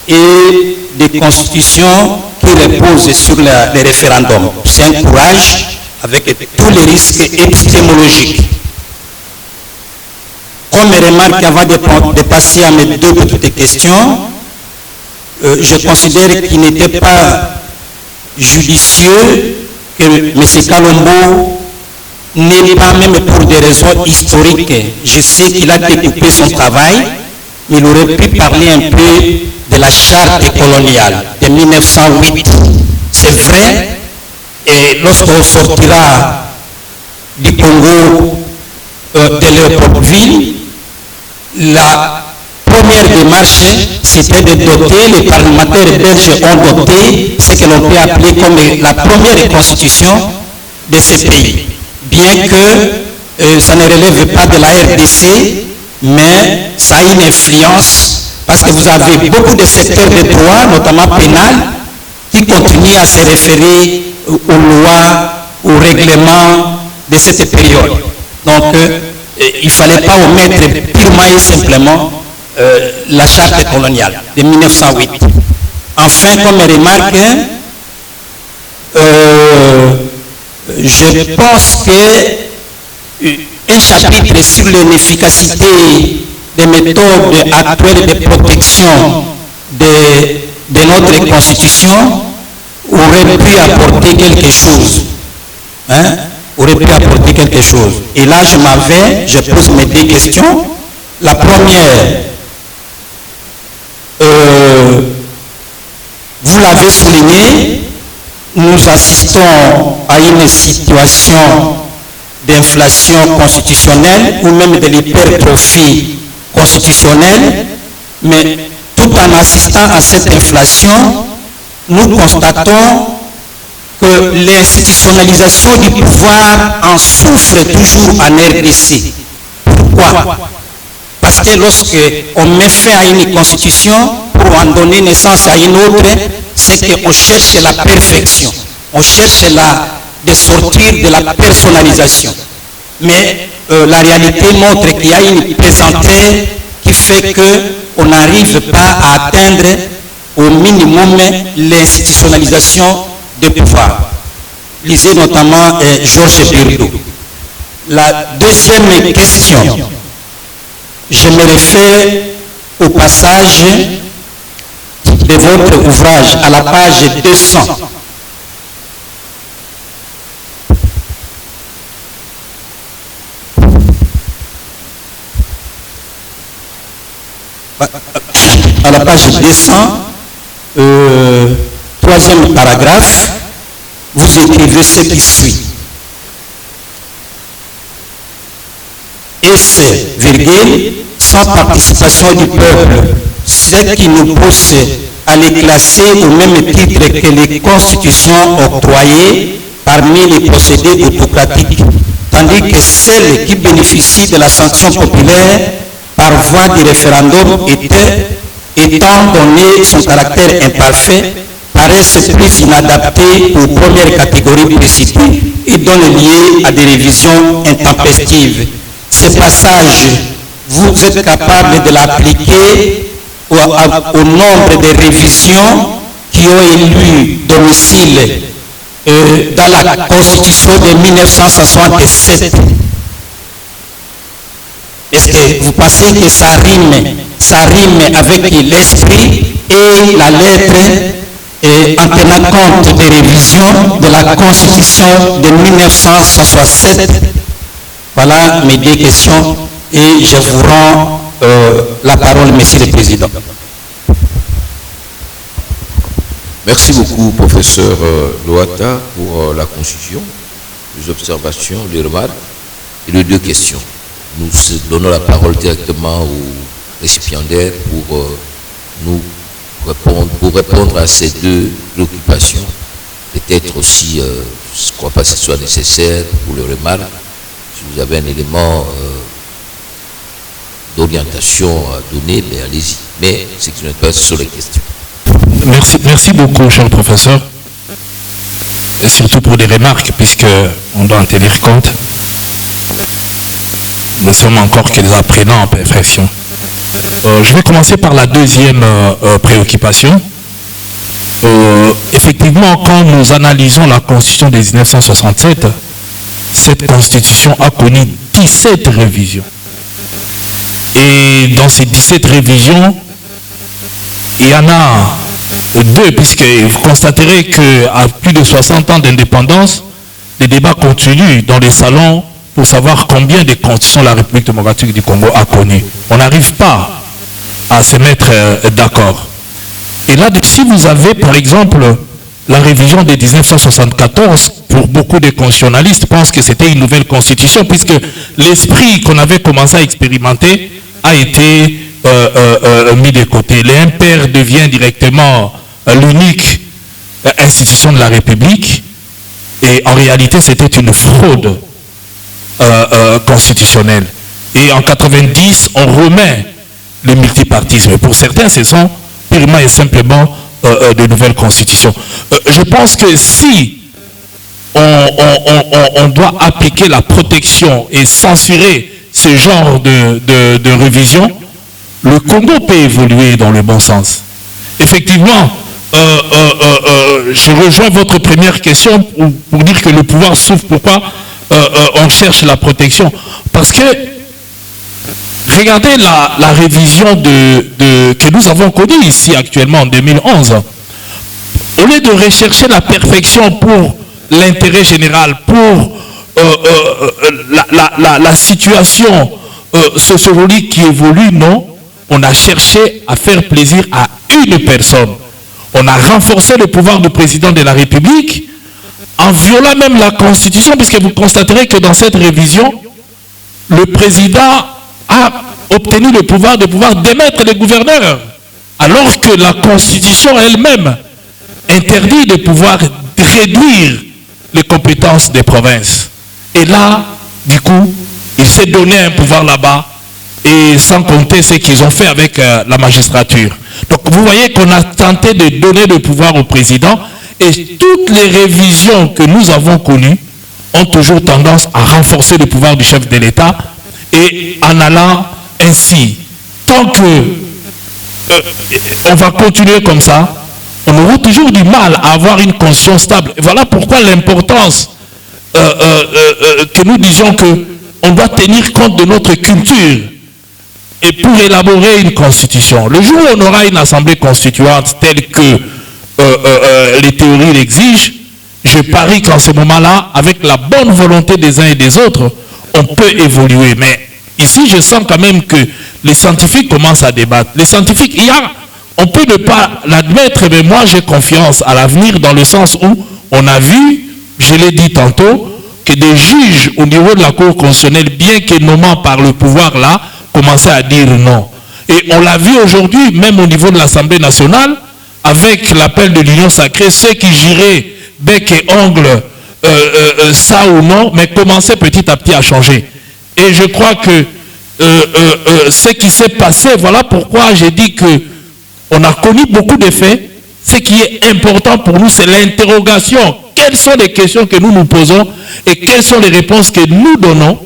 et des constitutions qui reposent sur les référendums. C'est un courage avec tous les risques épistémologiques. Comme remarque avant de passer à mes deux petites questions, je considère qu'il n'était pas judicieux que M. Kalombo n'est pas, même pour des raisons historiques, je sais qu'il a découpé son travail, mais il aurait pu parler un peu de la charte coloniale de 1908. C'est vrai, et lorsqu'on sortira du Congo de Léopoldville, la première démarche, c'était de doter, les parlementaires belges ont doté ce que l'on peut appeler comme la première constitution de ce pays. Bien que ça ne relève pas de la RDC, mais ça a une influence parce que vous avez beaucoup de secteurs de droit, notamment pénal, qui continuent à se référer aux lois, aux règlements de cette période. Donc, il ne fallait pas omettre purement et simplement la charte coloniale de 1908. Enfin, comme remarque, je pense qu'un chapitre sur l'inefficacité des méthodes actuelles de protection de notre Constitution aurait pu apporter quelque chose. Aurait pu apporter quelque chose. Et là, je pose mes deux questions. La première, vous l'avez souligné, nous assistons à une situation d'inflation constitutionnelle ou même de l'hypertrophie constitutionnelle, mais tout en assistant à cette inflation, nous constatons que l'institutionnalisation du pouvoir en souffre toujours en RDC. Pourquoi? Parce que lorsqu'on met fin à une constitution, pour en donner naissance à une autre, c'est qu'on cherche la perfection. On cherche de sortir de la personnalisation. Mais la réalité montre qu'il y a une pesanteur qui fait qu'on n'arrive pas à atteindre au minimum l'institutionnalisation de pouvoir. Lisez notamment Georges Birdo. La deuxième question, je me réfère au passage de votre ouvrage à la page 200. À la page 200, troisième paragraphe, vous écrivez ce qui suit. Et c'est, virgule, sans participation du peuple, ce qui nous pousse à les classer au même titre que les constitutions octroyées parmi les procédés autocratiques, tandis que celles qui bénéficient de la sanction populaire par voie du référendum étant donné son caractère imparfait, paraissent plus inadaptées aux premières catégories précitées et donnent lieu à des révisions intempestives. Ce passage, vous êtes capable de l'appliquer au nombre de révisions qui ont élu domicile dans la Constitution de 1967. Est-ce que vous pensez que ça rime avec l'esprit et la lettre en tenant compte des révisions de la Constitution de 1967? Voilà mes deux questions et je vous rends la parole, Monsieur le Président. Merci beaucoup, professeur Loata, pour la conclusion, les observations, les remarques et les deux questions. Nous donnons la parole directement au récipiendaire pour nous pour répondre à ces deux préoccupations, peut-être aussi, je ne crois pas que ce soit nécessaire pour le remarque, si vous avez un élément d'orientation à donner, mais allez-y. Mais ce qui n'est pas sur les questions. Merci beaucoup, cher professeur. Et surtout pour des remarques, puisqu'on doit en tenir compte. Nous sommes encore que des apprenants en perfection. Je vais commencer par la deuxième préoccupation. Effectivement, quand nous analysons la Constitution de 1967, cette Constitution a connu 17 révisions. Et dans ces 17 révisions, il y en a deux, puisque vous constaterez qu'à plus de 60 ans d'indépendance, les débats continuent dans les salons pour savoir combien de constitutions la République démocratique du Congo a connu. On n'arrive pas à se mettre d'accord. Et là-dessus, vous avez par exemple la révision de 1974. Pour beaucoup de constitutionnalistes pensent que c'était une nouvelle constitution, puisque l'esprit qu'on avait commencé à expérimenter a été mis de côté. L'Impair devient directement l'unique institution de la République, et en réalité c'était une fraude constitutionnelle. Et en 90, on remet le multipartisme. Pour certains, ce sont purement et simplement de nouvelles constitutions. Je pense que si on doit appliquer la protection et censurer ce genre de révision, le Congo peut évoluer dans le bon sens. Effectivement, je rejoins votre première question pour dire que le pouvoir souffre. Pourquoi on cherche la protection? Parce que, regardez la révision que nous avons connue ici actuellement en 2011. Au lieu de rechercher la perfection pour l'intérêt général, pour la situation sociologique qui évolue, non, on a cherché à faire plaisir à une personne. On a renforcé le pouvoir du président de la République en violant même la Constitution, puisque vous constaterez que dans cette révision, le président a obtenu le pouvoir d'émettre les gouverneurs, alors que la Constitution elle-même interdit de pouvoir réduire les compétences des provinces. Et là, du coup, il s'est donné un pouvoir là-bas, et sans compter ce qu'ils ont fait avec la magistrature. Donc vous voyez qu'on a tenté de donner le pouvoir au président, et toutes les révisions que nous avons connues ont toujours tendance à renforcer le pouvoir du chef de l'État, et en allant ainsi, tant que on va continuer comme ça, on aura toujours du mal à avoir une conscience stable. Et voilà pourquoi l'importance que nous disions qu'on doit tenir compte de notre culture et pour élaborer une constitution. Le jour où on aura une assemblée constituante telle que les théories l'exigent, je parie qu'en ce moment-là, avec la bonne volonté des uns et des autres, on peut évoluer. Mais ici, je sens quand même que les scientifiques commencent à débattre. Les scientifiques, on peut ne pas l'admettre, mais moi j'ai confiance à l'avenir dans le sens où on a vu, je l'ai dit tantôt, que des juges au niveau de la Cour constitutionnelle, bien que nommés par le pouvoir là, commençaient à dire non. Et on l'a vu aujourd'hui, même au niveau de l'Assemblée nationale, avec l'appel de l'Union sacrée, ceux qui giraient bec et ongle, ça ou non, mais commençaient petit à petit à changer. Et je crois que ce qui s'est passé, voilà pourquoi j'ai dit que on a connu beaucoup de faits. Ce qui est important pour nous, c'est l'interrogation. Quelles sont les questions que nous nous posons et quelles sont les réponses que nous donnons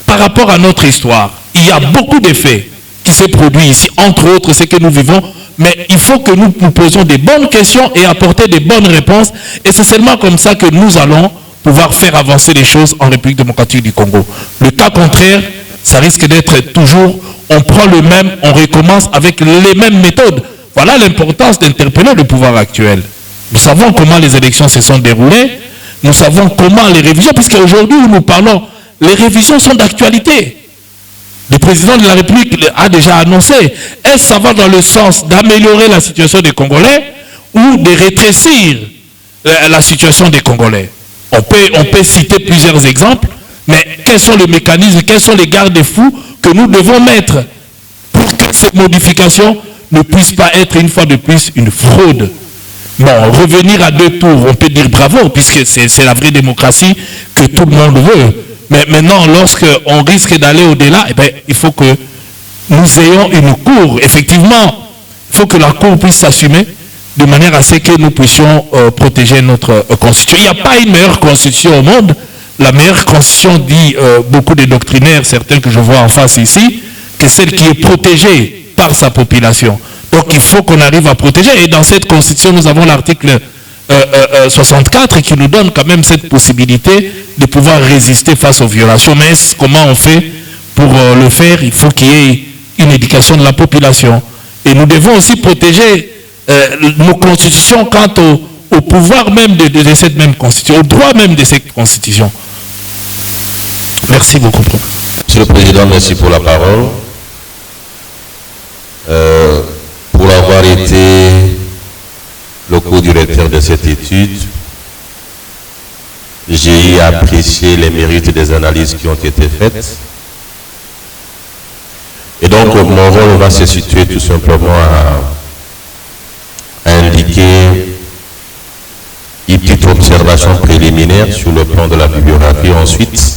par rapport à notre histoire? Il y a beaucoup de faits qui se produisent ici, entre autres ce que nous vivons, mais il faut que nous nous posions des bonnes questions et apporter des bonnes réponses, et c'est seulement comme ça que nous allons pouvoir faire avancer les choses en République démocratique du Congo. Le cas contraire, ça risque d'être toujours, on prend le même, on recommence avec les mêmes méthodes. Voilà l'importance d'interpeller le pouvoir actuel. Nous savons comment les élections se sont déroulées, nous savons comment les révisions, puisque aujourd'hui où nous parlons, les révisions sont d'actualité. Le président de la République a déjà annoncé. Est-ce que ça va dans le sens d'améliorer la situation des Congolais ou de rétrécir la situation des Congolais? On peut citer plusieurs exemples, mais quels sont les mécanismes, quels sont les garde-fous que nous devons mettre pour que ces modifications ne puisse pas être une fois de plus une fraude. Bon, revenir à 2 tours, on peut dire bravo, puisque c'est la vraie démocratie que tout le monde veut. Mais maintenant, lorsqu'on risque d'aller au-delà, eh bien, il faut que nous ayons une cour. Effectivement, il faut que la cour puisse s'assumer de manière à ce que nous puissions protéger notre constitution. Il n'y a pas une meilleure constitution au monde. La meilleure constitution, dit beaucoup de doctrinaires, certains que je vois en face ici, que celle qui est protégée par sa population. Donc il faut qu'on arrive à protéger. Et dans cette constitution, nous avons l'article 64 qui nous donne quand même cette possibilité de pouvoir résister face aux violations. Mais comment on fait pour le faire? Il faut qu'il y ait une éducation de la population. Et nous devons aussi protéger nos constitutions quant au pouvoir même de cette même constitution, au droit même de cette constitution. Merci beaucoup. Monsieur le Président, merci pour la parole. Pour avoir été le co-directeur de cette étude, j'ai apprécié les mérites des analyses qui ont été faites. Et donc, mon rôle va se situer tout simplement à indiquer une petite observation préliminaire sur le plan de la bibliographie. Ensuite,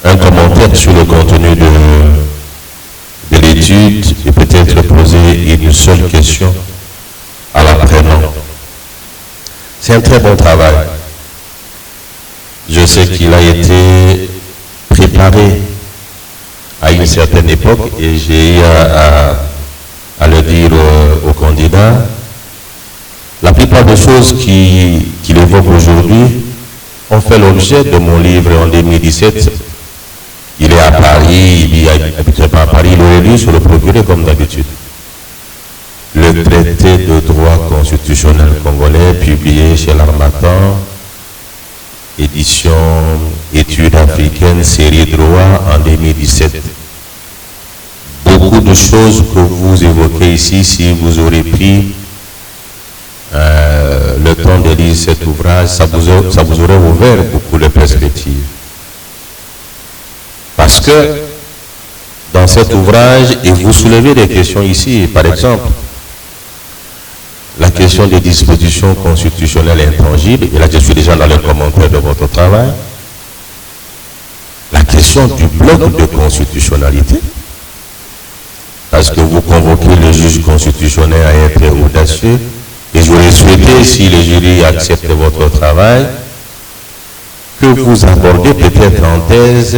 un commentaire sur le contenu de l'étude et peut-être poser une seule question à l'apprenant. C'est un très bon travail. Je sais qu'il a été préparé à une certaine époque et j'ai eu à le dire aux candidats. La plupart des choses qu'il évoque aujourd'hui ont fait l'objet de mon livre en 2017. Il est à Paris, il n'habite pas à Paris, il l'aurait lu sur le procureur comme d'habitude. Le traité de droit constitutionnel congolais, publié chez l'Harmattan, édition études africaines, série droit en 2017. Beaucoup de choses que vous évoquez ici, si vous aurez pris le temps de lire cet ouvrage, ça vous aurait ouvert beaucoup de perspectives. Parce que dans cet ouvrage, et vous soulevez des questions ici, par exemple, la question des dispositions constitutionnelles intangibles, et là je suis déjà dans le commentaire de votre travail, la question du bloc de constitutionnalité, parce que vous convoquez le juge constitutionnel à être audacieux, et j'aurais souhaité, si le jury accepte votre travail, que vous abordez peut-être en thèse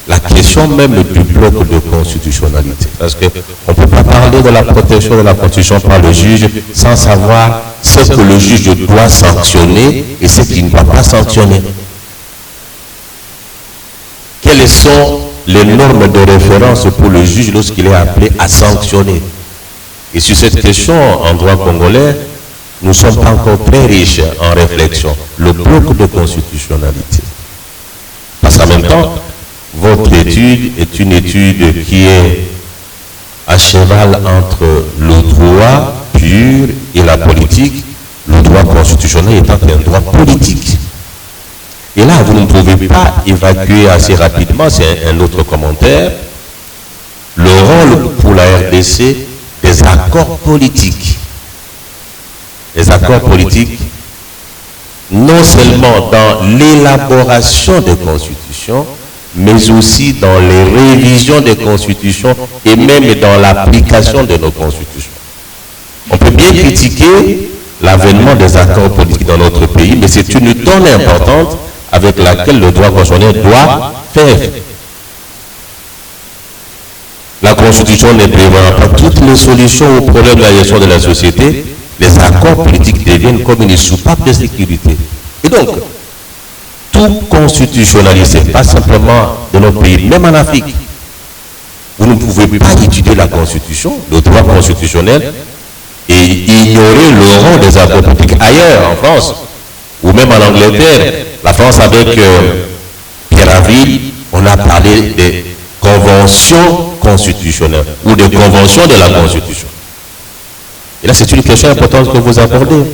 la question même du bloc de constitutionnalité. Parce qu'on ne peut pas parler de la protection de la Constitution par le juge sans savoir ce que le juge doit sanctionner et ce qu'il ne doit pas sanctionner. Quelles sont les normes de référence pour le juge lorsqu'il est appelé à sanctionner? Et sur cette question, en droit congolais, nous ne sommes pas encore très riches en réflexion. Le bloc de constitutionnalité. Parce qu'en même temps, votre étude est une étude qui est à cheval entre le droit pur et la politique, le droit constitutionnel étant un droit politique. Et là, vous ne pouvez pas évacuer assez rapidement, c'est un autre commentaire, le rôle pour la RDC des accords politiques. Les accords politiques, non seulement dans l'élaboration des constitutions, mais aussi dans les révisions des constitutions et même dans l'application de nos constitutions. On peut bien critiquer l'avènement des accords politiques dans notre pays, mais c'est une donnée importante avec laquelle le droit constitutionnel doit faire. La Constitution ne prévoit pas toutes les solutions aux problèmes de la gestion de la société. Les accords politiques deviennent comme une soupape de sécurité. Et donc, tout constitutionnalisé, pas simplement de notre pays, même en Afrique, vous ne pouvez pas étudier la Constitution, le droit constitutionnel, et ignorer le rôle des accords politiques ailleurs, en France, ou même en Angleterre. La France, avec Pierre Aville, on a parlé des conventions constitutionnelles, ou des conventions de la Constitution. Et là, c'est une question importante que vous abordez.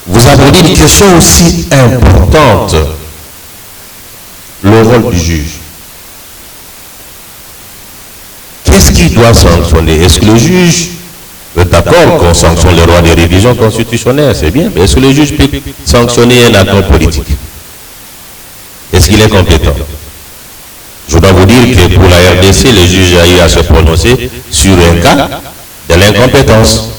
Vous abordez une question aussi importante, le rôle du juge. Qu'est-ce qu'il doit sanctionner? Est-ce que le juge est d'accord qu'on sanctionne le droit des révisions constitutionnelles? C'est bien, mais est-ce que le juge peut sanctionner un accord politique? Est-ce qu'il est compétent? Je dois vous dire que pour la RDC, le juge a eu à se prononcer sur un cas de l'incompétence.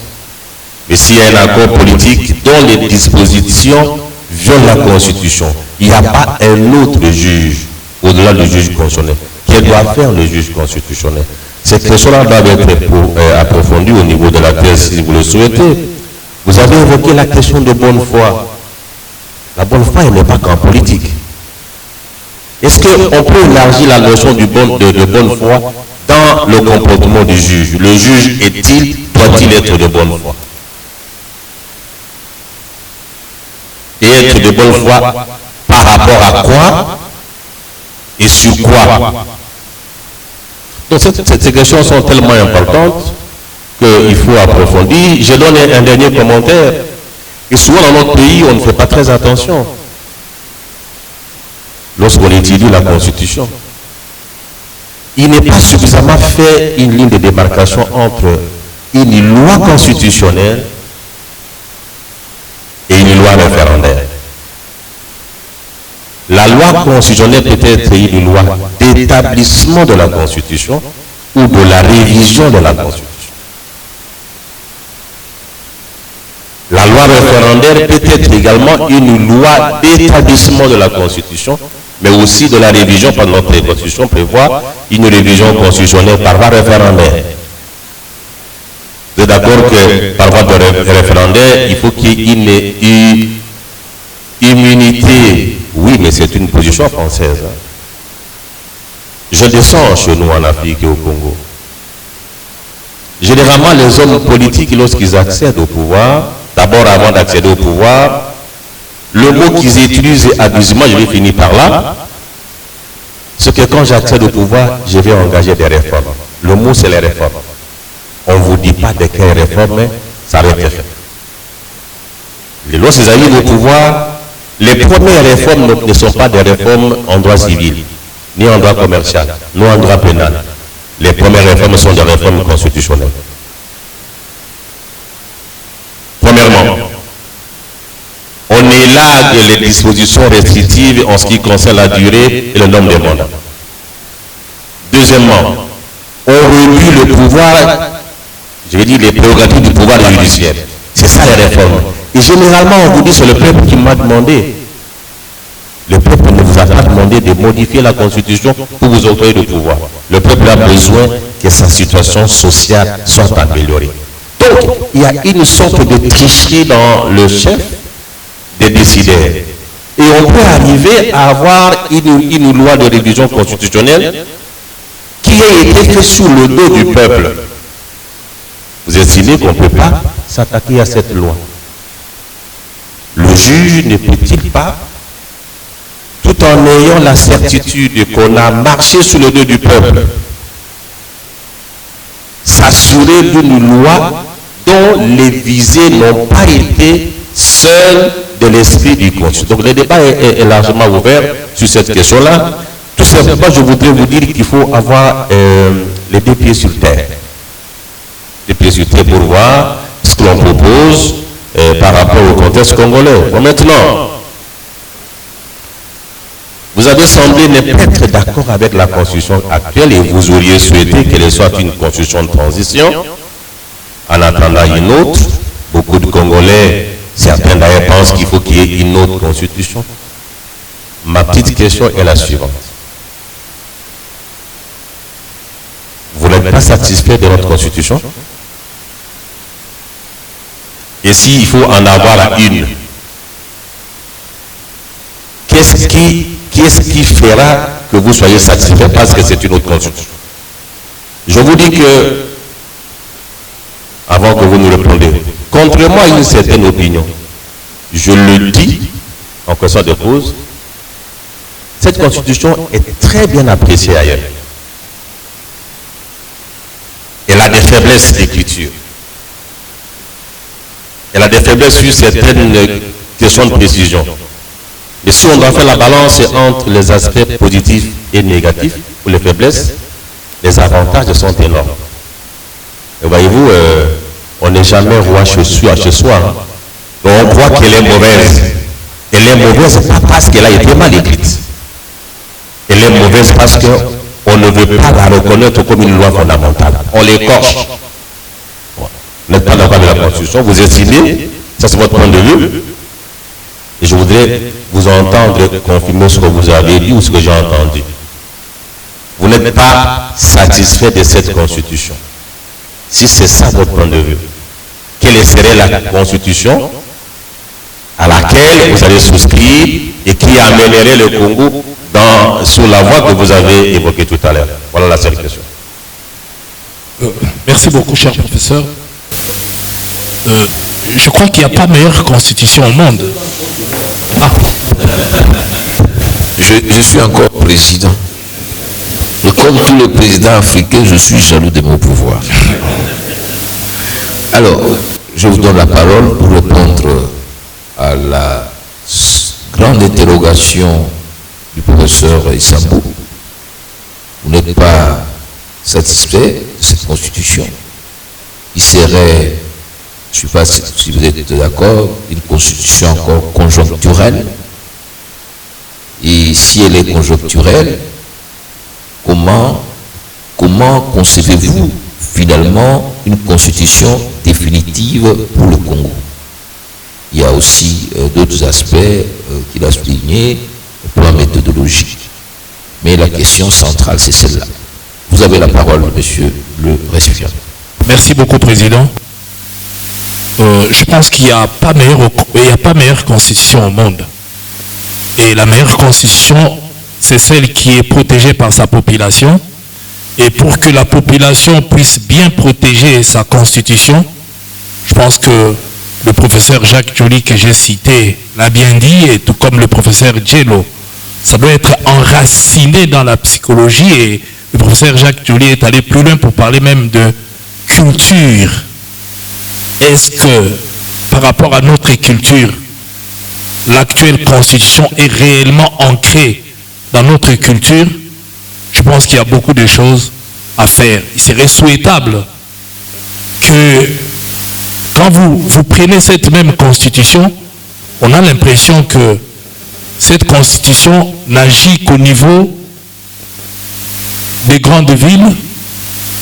Mais s'il y a un accord politique dont les dispositions violent la Constitution, il n'y a pas un autre juge, au-delà du juge constitutionnel, qui doit faire le juge constitutionnel. Cette question-là doit être approfondie au niveau de la thèse, si vous le souhaitez. Vous avez évoqué la question de bonne foi. La bonne foi, elle n'est pas qu'en politique. Est-ce qu'on peut élargir la notion de bonne foi dans le comportement du juge? Le juge doit-il être de bonne foi? Et être de bonne foi par rapport à quoi et sur quoi? Donc ces questions sont tellement importantes qu'il faut approfondir. Je donne un dernier commentaire. Et souvent dans notre pays, on ne fait pas très attention. Lorsqu'on étudie la Constitution, il n'est pas suffisamment fait une ligne de démarcation entre une loi constitutionnelle et une loi référendaire. La loi constitutionnelle peut être une loi d'établissement de la Constitution ou de la révision de la Constitution. La loi référendaire peut être également une loi d'établissement de la Constitution, mais aussi de la révision, par notre Constitution prévoit une révision constitutionnelle par voie référendaire. Vous êtes d'accord que par voie de référendaire, il faut qu'il y ait une immunité? Oui, mais c'est une position française. Je descends chez nous en Afrique et au Congo. Généralement, les hommes politiques, lorsqu'ils accèdent au pouvoir, d'abord avant d'accéder au pouvoir, le mot qu'ils utilisent abusivement, je vais finir par là, c'est que quand j'accède au pouvoir, je vais engager des réformes. Le mot, c'est les réformes. On ne vous dit pas de quelles réformes ça va être fait. Lorsqu'ils arrivent au pouvoir, les premières réformes ne sont pas des réformes en droit civil, ni en droit commercial, ni en droit pénal. Les premières réformes sont des réformes constitutionnelles. Premièrement, on élargue les dispositions restrictives en ce qui concerne la durée et le nombre de mandats. Deuxièmement, on réduit le pouvoir, je vais dire les prérogatives du pouvoir judiciaire. C'est ça les réformes. Et généralement, on vous dit, c'est le peuple qui m'a demandé. Le peuple ne vous a pas demandé de modifier la Constitution pour vous octroyer le pouvoir. Le peuple a besoin que sa situation sociale soit améliorée. Donc, il y a une sorte de tricherie dans le chef des décideurs. Et on peut arriver à avoir une loi de révision constitutionnelle qui a été faite sous le dos du peuple. Vous estimez qu'on ne peut pas s'attaquer à cette loi? Le juge ne peut-il pas, tout en ayant la certitude qu'on a marché sous le dos du peuple, s'assurer d'une loi dont les visées n'ont pas été seules de l'esprit du Constitution? Donc le débat est largement ouvert sur cette question-là. Tout simplement, je voudrais vous dire qu'il faut avoir les deux pieds sur terre. Les pieds sur terre pour voir ce que l'on propose par rapport au contexte congolais. Bon, maintenant, vous avez semblé ne pas être d'accord avec la constitution actuelle et vous auriez souhaité qu'elle soit une constitution de transition. En attendant une autre, beaucoup de Congolais, certains d'ailleurs pensent qu'il faut qu'il y ait une autre constitution. Ma petite question est la suivante. Vous n'êtes pas satisfait de notre constitution? Et s'il faut en avoir une, qu'est-ce qui fera que vous soyez satisfait parce que c'est une autre constitution? Je vous dis que, avant que vous nous répondiez, contrairement à une certaine opinion, je le dis en question de cause, cette constitution est très bien appréciée ailleurs. Elle a des faiblesses d'écriture. Elle a des faiblesses sur certaines questions de précision. Et si on doit faire la balance entre les aspects positifs et négatifs, ou les faiblesses, les avantages sont énormes. Et voyez-vous, on n'est jamais roi chez soi. Hein. Donc on croit qu'elle est mauvaise. Elle est mauvaise pas parce qu'elle a été mal écrite. Elle est mauvaise parce qu'on ne veut pas la reconnaître comme une loi fondamentale. On l'écorche. Vous n'êtes pas d'accord avec la Constitution, vous estimez, ça c'est votre point de vue. Et je voudrais vous entendre confirmer ce que vous avez dit ou ce que j'ai entendu. Vous n'êtes pas satisfait de cette Constitution. Si c'est ça votre point de vue, quelle serait la Constitution à laquelle vous allez souscrire et qui amènerait le Congo sur la voie que vous avez évoquée tout à l'heure? Voilà la seule question. Merci beaucoup, cher professeur. Je crois qu'il n'y a pas meilleure constitution au monde. Je suis encore président. Et comme tous les présidents africains, je suis jaloux de mon pouvoir. Alors, je vous donne la parole pour répondre à la grande interrogation du professeur Issambou. Vous n'êtes pas satisfait de cette constitution. Il serait, je ne sais pas si vous êtes d'accord, une constitution encore conjoncturelle. Et si elle est conjoncturelle, comment concevez-vous finalement une constitution définitive pour le Congo? Il y a aussi d'autres aspects qu'il a soulignés pour la méthodologie. Mais la question centrale, c'est celle-là. Vous avez la parole, monsieur le récipiendaire. Merci beaucoup, Président. Je pense qu'il n'y a pas meilleure constitution au monde. Et la meilleure constitution, c'est celle qui est protégée par sa population. Et pour que la population puisse bien protéger sa constitution, je pense que le professeur Jacques Joly que j'ai cité l'a bien dit, et tout comme le professeur Djello, ça doit être enraciné dans la psychologie, et le professeur Jacques Joly est allé plus loin pour parler même de culture. Est-ce que, par rapport à notre culture, l'actuelle constitution est réellement ancrée dans notre culture? Je pense qu'il y a beaucoup de choses à faire. Il serait souhaitable que, quand vous prenez cette même constitution, on a l'impression que cette constitution n'agit qu'au niveau des grandes villes,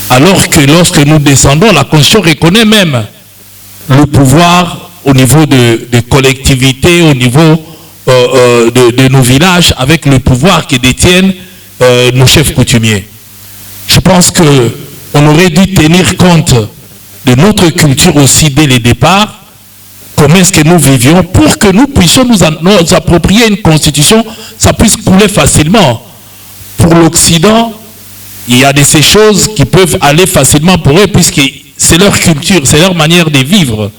alors que lorsque nous descendons, la constitution reconnaît même le pouvoir au niveau de collectivités, au niveau de nos villages, avec le pouvoir que détiennent nos chefs coutumiers. Je pense qu'on aurait dû tenir compte de notre culture aussi dès le départ, comment est-ce que nous vivions, pour que nous puissions nous approprier une constitution, ça puisse couler facilement. Pour l'Occident, il y a de ces choses qui peuvent aller facilement pour eux, puisque c'est leur culture, c'est leur manière de vivre.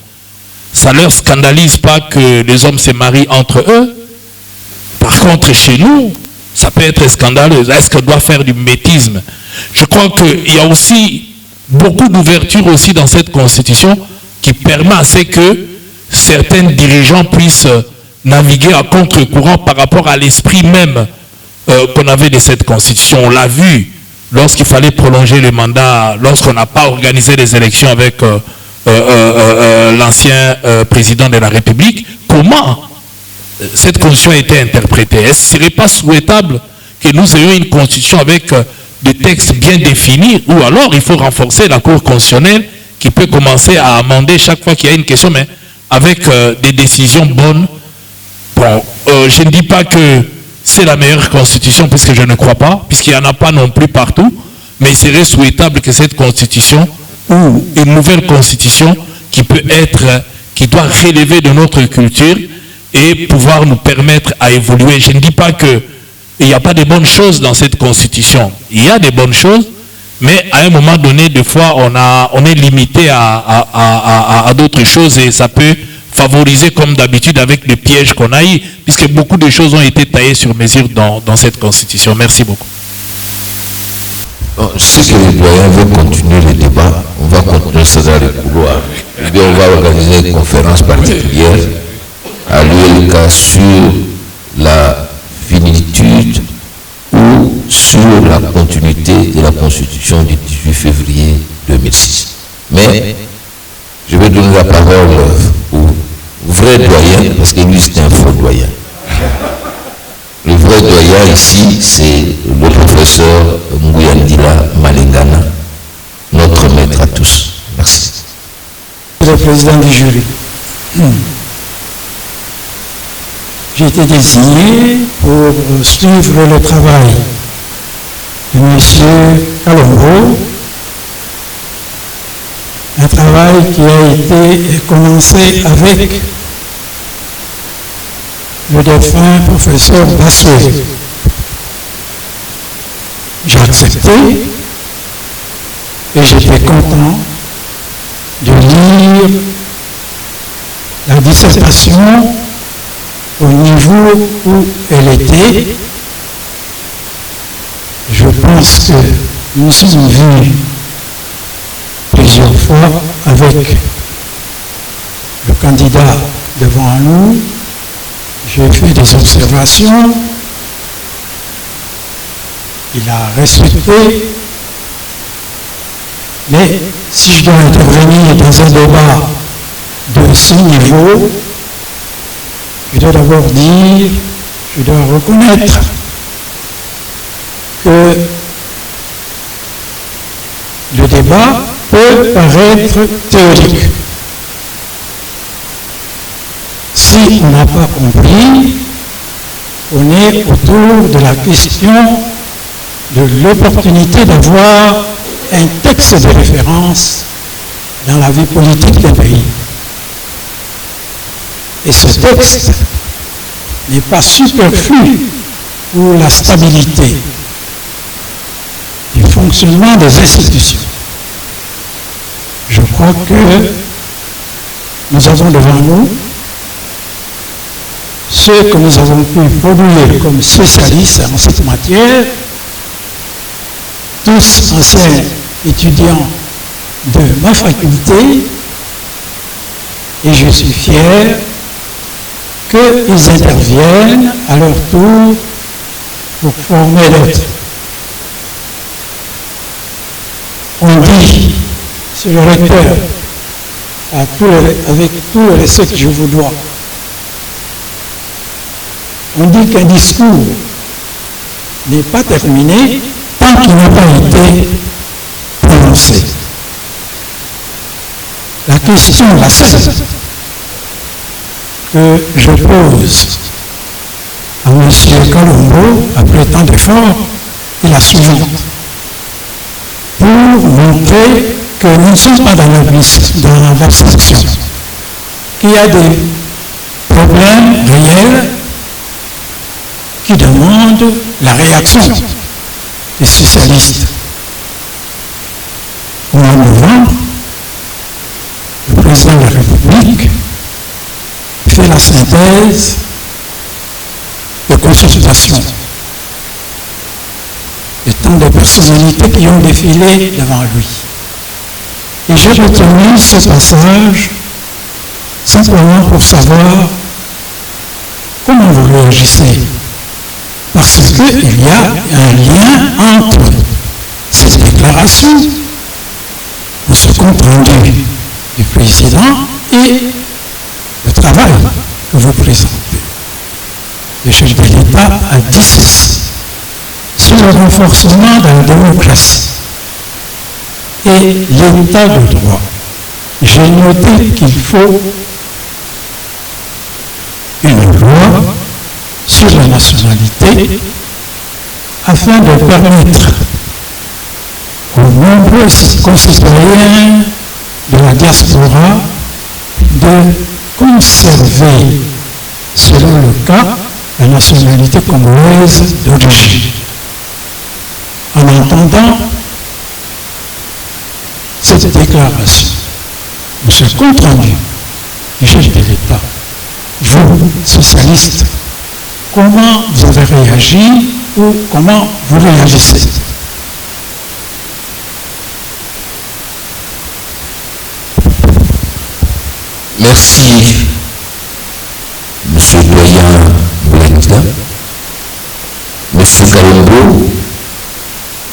Ça ne leur scandalise pas que les hommes se marient entre eux. Par contre, chez nous, ça peut être scandaleux. Est-ce qu'on doit faire du métisme? Je crois qu'il y a aussi beaucoup d'ouverture aussi dans cette constitution qui permet à ce que certains dirigeants puissent naviguer à contre-courant par rapport à l'esprit même qu'on avait de cette constitution. On l'a vu lorsqu'il fallait prolonger le mandat, lorsqu'on n'a pas organisé les élections avec l'ancien président de la République. Comment cette constitution a été interprétée? Est-ce qu'il ne serait pas souhaitable que nous ayons une constitution avec des textes bien définis, ou alors il faut renforcer la Cour constitutionnelle qui peut commencer à amender chaque fois qu'il y a une question, mais avec des décisions bonnes. Bon, je ne dis pas que c'est la meilleure constitution, puisque je ne crois pas, puisqu'il n'y en a pas non plus partout, mais il serait souhaitable que cette constitution, ou une nouvelle constitution qui peut être, qui doit relever de notre culture et pouvoir nous permettre à évoluer. Je ne dis pas qu'il n'y a pas de bonnes choses dans cette constitution. Il y a des bonnes choses, mais à un moment donné, des fois, on est limité à d'autres choses, et ça peut favoriser, comme d'habitude, avec les pièges qu'on a eu, puisque beaucoup de choses ont été taillées sur mesure dans cette constitution. Merci beaucoup. Je sais que les doyens veulent continuer le débat. On va continuer ça dans les couloirs. Et bien, on va organiser une conférence particulière à l'ULK sur la finitude ou sur la continuité de la Constitution du 18 février 2006. Mais je vais donner la parole au vrai doyen, parce que lui c'est un faux doyen. Le vrai doyen ici, c'est le professeur Nguyandila Malengana, notre maître à tous. Merci. Le président du jury. J'ai été désigné pour suivre le travail de M. Kalongo, un travail qui a été commencé avec le défunt professeur Bassoué. J'ai accepté et j'étais content de lire la dissertation au niveau où elle était. Je pense que nous sommes vus plusieurs fois avec le candidat devant nous. J'ai fait des observations. Il a respecté. Mais si je dois intervenir dans un débat de ce niveau, je dois d'abord dire, je dois reconnaître que le débat peut paraître théorique. Si on n'a pas compris, on est autour de la question de l'opportunité d'avoir un texte de référence dans la vie politique d'un pays. Et ce texte n'est pas superflu pour la stabilité du fonctionnement des institutions. Je crois que nous avons devant nous ceux que nous avons pu produire comme spécialistes en cette matière, tous anciens étudiants de ma faculté, et je suis fier qu'ils interviennent à leur tour pour former d'autres. On dit, c'est le recteur, avec tout le respect que je vous dois, on dit qu'un discours n'est pas terminé tant qu'il n'a pas été prononcé. La question, la seule que je pose à M. Kalongo, après tant d'efforts, est la suivante. Pour montrer que nous ne sommes pas dans l'abstraction, qu'il y a des problèmes réels qui demandent la réaction des spécialistes. Au mois de novembre, le président de la République fait la synthèse de consultation de tant de personnalités qui ont défilé devant lui. Et j'ai retenu ce passage simplement pour savoir comment vous réagissez. Parce qu'il y a un lien entre cette déclaration, ce compte rendu du président et le travail que vous présentez. Le chef de l'État a dit ceci sur le renforcement de la démocratie et l'état de droit. J'ai noté qu'il faut une loi sur la nationalité afin de permettre aux nombreux concitoyens de la diaspora de conserver, selon le cas, la nationalité congolaise d'origine. En entendant cette déclaration, ce compte rendu du chef de l'État, vous, socialistes, comment vous avez réagi ou comment vous réagissez? Merci, Monsieur Doyen Boulenga. Monsieur Kalongo,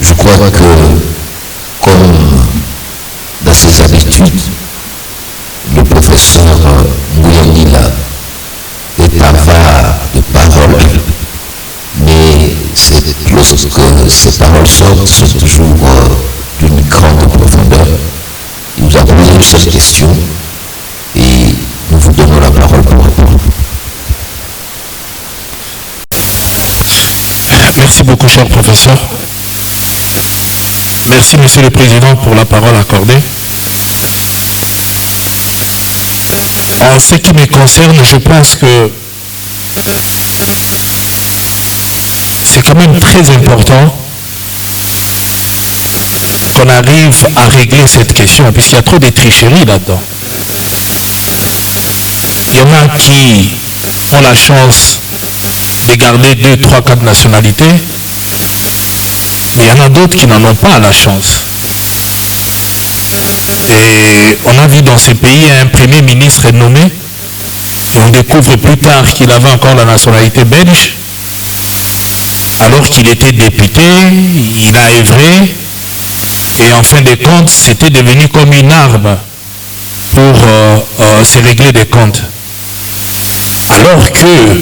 je crois que, comme dans ses habitudes, d'habitude, le professeur Mouyanila est avare de paroles, mais lorsque ces paroles sortent, sont toujours d'une grande profondeur. Il nous a posé une seule question et nous vous donnons la parole pour répondre. Merci beaucoup, cher professeur. Merci, Monsieur le Président, pour la parole accordée. En ce qui me concerne, je pense que c'est quand même très important qu'on arrive à régler cette question, puisqu'il y a trop de tricheries là-dedans. Il y en a qui ont la chance de garder 2, 3, 4 nationalités, mais il y en a d'autres qui n'en ont pas la chance. Et on a vu dans ces pays un premier ministre nommé, et on découvre plus tard qu'il avait encore la nationalité belge, alors qu'il était député, il a œuvré, et en fin de compte, c'était devenu comme une arme pour se régler des comptes. Alors que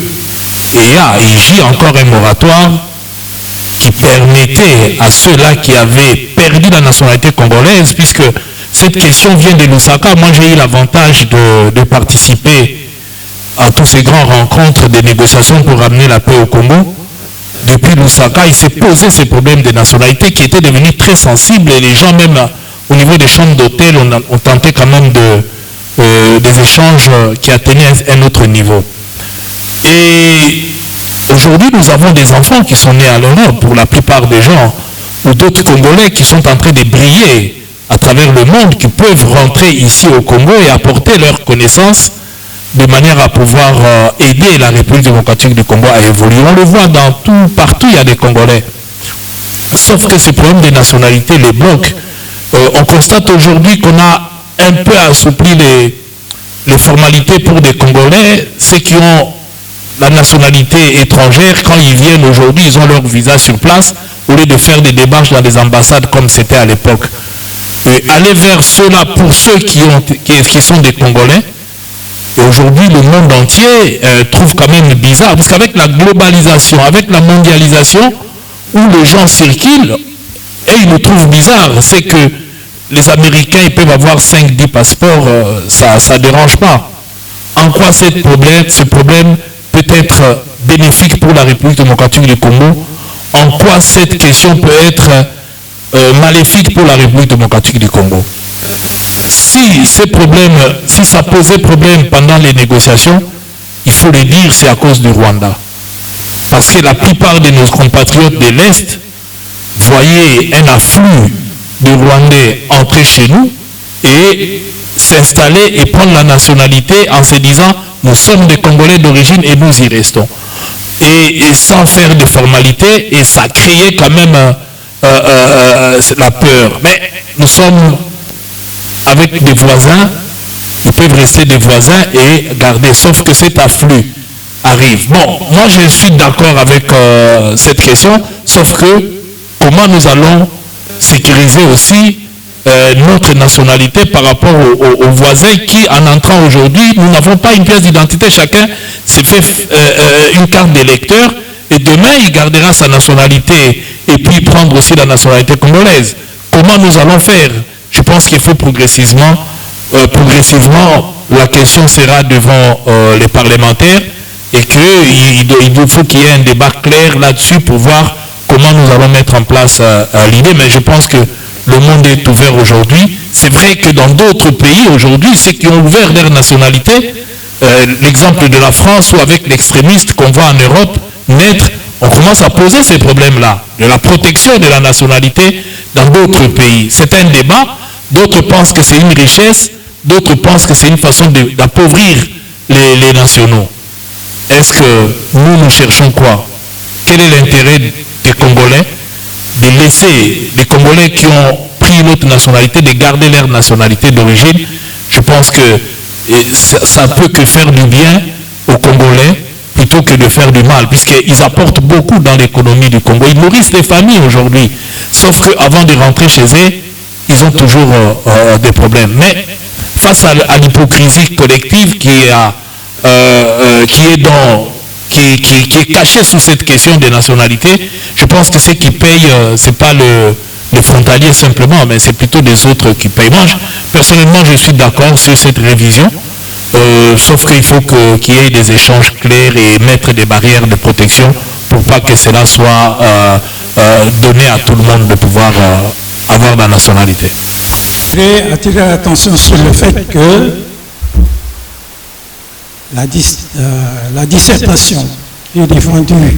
il gît encore un moratoire qui permettait à ceux-là qui avaient perdu la nationalité congolaise, puisque cette question vient de Lusaka. Moi, j'ai eu l'avantage de participer à tous ces grandes rencontres de négociations pour ramener la paix au Congo. Depuis Lusaka, il s'est posé ces problèmes de nationalité qui étaient devenus très sensibles, et les gens, même au niveau des chambres d'hôtel, ont tenté quand même des échanges qui atteignaient un autre niveau. Et aujourd'hui, nous avons des enfants qui sont nés à l'Europe, pour la plupart des gens, ou d'autres Congolais qui sont en train de briller à travers le monde, qui peuvent rentrer ici au Congo et apporter leurs connaissances de manière à pouvoir aider la République démocratique du Congo à évoluer. On le voit partout, il y a des Congolais. Sauf que ces problèmes de nationalité les bloquent. On constate aujourd'hui qu'on a un peu assoupli les formalités pour des Congolais, ceux qui ont la nationalité étrangère, quand ils viennent aujourd'hui, ils ont leur visa sur place, au lieu de faire des démarches dans les ambassades comme c'était à l'époque. Aller vers ceux-là, pour ceux qui sont des Congolais, et aujourd'hui le monde entier trouve quand même bizarre, parce qu'avec la globalisation, avec la mondialisation, où les gens circulent, et ils le trouvent bizarre, c'est que les Américains, ils peuvent avoir 5-10 passeports, ça ne dérange pas. En quoi ce problème peut être bénéfique pour la République démocratique du Congo? En quoi cette question peut être maléfique pour la République démocratique du Congo? Si ça posait problème pendant les négociations, il faut le dire, c'est à cause du Rwanda. Parce que la plupart de nos compatriotes de l'Est voyaient un afflux de Rwandais entrer chez nous et s'installer et prendre la nationalité en se disant nous sommes des Congolais d'origine et nous y restons. Et sans faire de formalités, et ça créait quand même la peur. Mais nous sommes avec des voisins, ils peuvent rester des voisins et garder, sauf que cet afflux arrive. Bon, moi je suis d'accord avec cette question, sauf que comment nous allons sécuriser aussi notre nationalité par rapport aux voisins qui, en entrant aujourd'hui, nous n'avons pas une pièce d'identité, chacun s'est fait une carte d'électeur et demain il gardera sa nationalité et puis prendre aussi la nationalité congolaise. Comment nous allons faire? Je pense qu'il faut progressivement, la question sera devant les parlementaires et qu'il faut qu'il y ait un débat clair là-dessus pour voir comment nous allons mettre en place l'idée. Mais je pense que le monde est ouvert aujourd'hui. C'est vrai que dans d'autres pays aujourd'hui, ceux qui ont ouvert leur nationalité, l'exemple de la France ou avec l'extrémiste qu'on voit en Europe naître, on commence à poser ces problèmes-là, de la protection de la nationalité dans d'autres pays. C'est un débat. D'autres pensent que c'est une richesse, d'autres pensent que c'est une façon d'appauvrir les nationaux. Est-ce que nous cherchons quoi? Quel est l'intérêt des Congolais de laisser les Congolais qui ont pris une autre nationalité, de garder leur nationalité d'origine? Je pense que ça ne peut que faire du bien aux Congolais plutôt que de faire du mal, puisqu'ils apportent beaucoup dans l'économie du Congo. Ils nourrissent les familles aujourd'hui. Sauf qu'avant de rentrer chez eux, ils ont toujours des problèmes. Mais face à l'hypocrisie collective qui est cachée sous cette question des nationalités, je pense que ce qui paye, ce n'est pas les frontaliers simplement, mais c'est plutôt les autres qui payent. Moi, personnellement, je suis d'accord sur cette révision, sauf qu'il faut qu'il y ait des échanges clairs et mettre des barrières de protection pour pas que cela soit donné à tout le monde de pouvoir avoir la nationalité. Je voudrais attirer l'attention sur le fait que la dissertation qui est défendue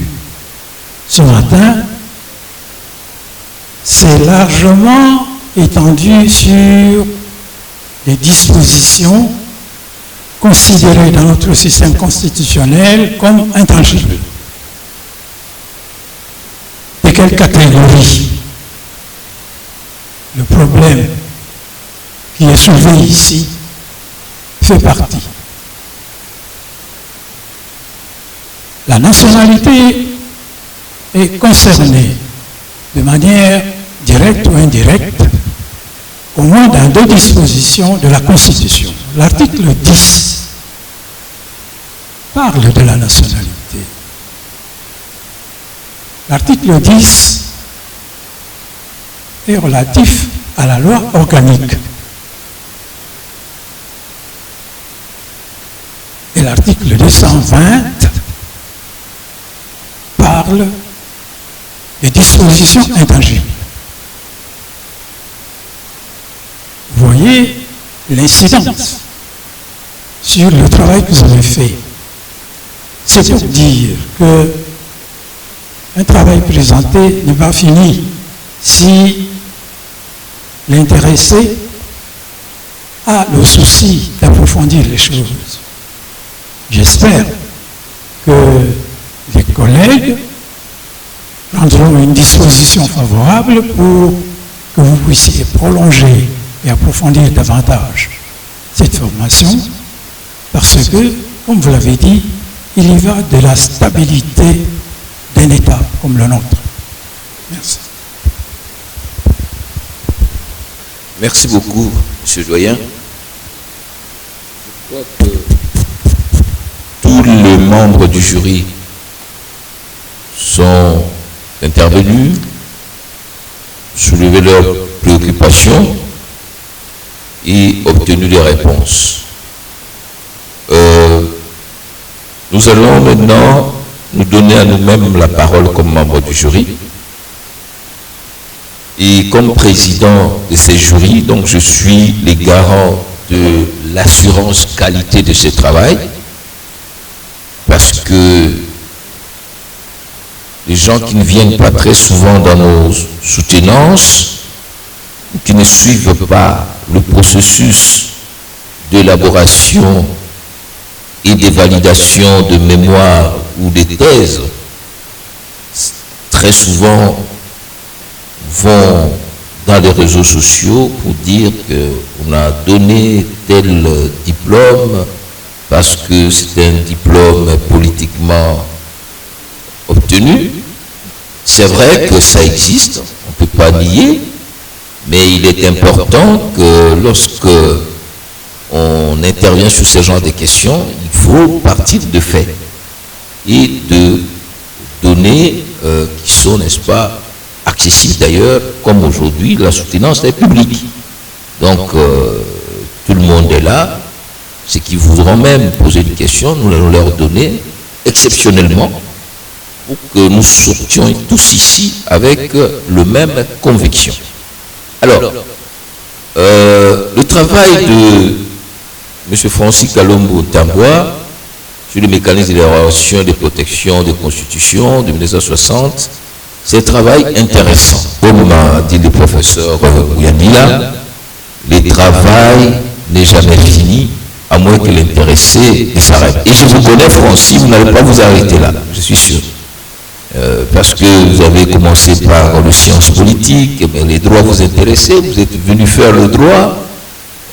ce matin s'est largement étendue sur les dispositions considérées dans notre système constitutionnel comme intangibles. De quelle catégorie? Le problème qui est soulevé ici fait partie. La nationalité est concernée de manière directe ou indirecte, au moins dans deux dispositions de la Constitution. L'article 10 parle de la nationalité. L'article 10 est relatif à la loi organique. Et l'article 220 parle des dispositions intangibles. Vous voyez l'incidence sur le travail que vous avez fait. C'est pour dire que un travail présenté n'est pas fini si l'intéressé a le souci d'approfondir les choses. J'espère que les collègues prendront une disposition favorable pour que vous puissiez prolonger et approfondir davantage cette formation, parce que, comme vous l'avez dit, il y va de la stabilité d'un État comme le nôtre. Merci. Merci beaucoup, M. Doyen. Je crois que tous les membres du jury sont intervenus, soulevé leurs préoccupations et obtenu des réponses. Nous allons maintenant nous donner à nous-mêmes la parole comme membres du jury. Et comme président de ces jurys, donc je suis les garants de l'assurance qualité de ce travail, parce que les gens qui ne viennent pas très souvent dans nos soutenances, qui ne suivent pas le processus d'élaboration et de validation de mémoire ou de thèses, très souvent vont dans les réseaux sociaux pour dire qu'on a donné tel diplôme parce que c'est un diplôme politiquement obtenu. C'est vrai que ça existe, on ne peut pas nier, mais il est important que lorsque on intervient sur ce genre de questions, il faut partir de faits et de données qui sont, n'est-ce pas, accessibles d'ailleurs, comme aujourd'hui, la soutenance est publique. Donc, tout le monde est là. Ceux qui voudront même poser une question, nous allons leur donner exceptionnellement pour que nous sortions tous ici avec le même conviction. Alors, le travail de M. Francis Kalombo Tambwa sur le mécanisme d'élaboration et de protection des constitutions de 1960, c'est un travail intéressant. Comme a dit le professeur Ouyamila, le travail n'est jamais fini, à moins que l'intéressé s'arrête. Et je vous connais, Francis, vous n'allez pas vous arrêter là, je suis sûr. Parce que vous avez commencé par les sciences politiques, mais les droits vous intéressaient, vous êtes venu faire le droit,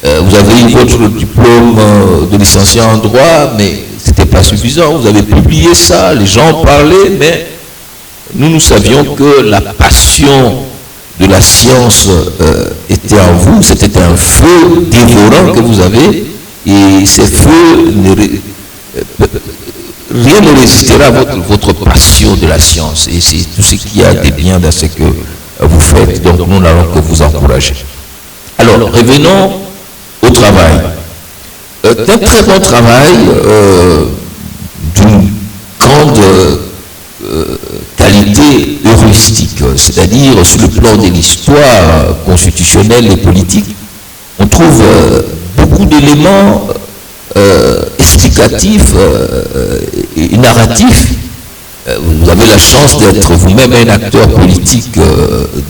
vous avez eu votre diplôme de licencié en droit, mais ce n'était pas suffisant, vous avez publié ça, les gens parlaient, mais nous savions que la passion de la science était en vous, c'était un feu dévorant que vous avez, et ces feux, rien ne résistera à votre passion de la science, et c'est tout ce qu'il y a de bien dans ce que vous faites, donc nous n'allons que vous encourager. Alors, revenons au travail. D'un très bon travail, d'une grande qualité heuristique, c'est-à-dire sur le plan de l'histoire constitutionnelle et politique, on trouve beaucoup d'éléments explicatifs et narratifs. Vous avez la chance d'être vous-même un acteur politique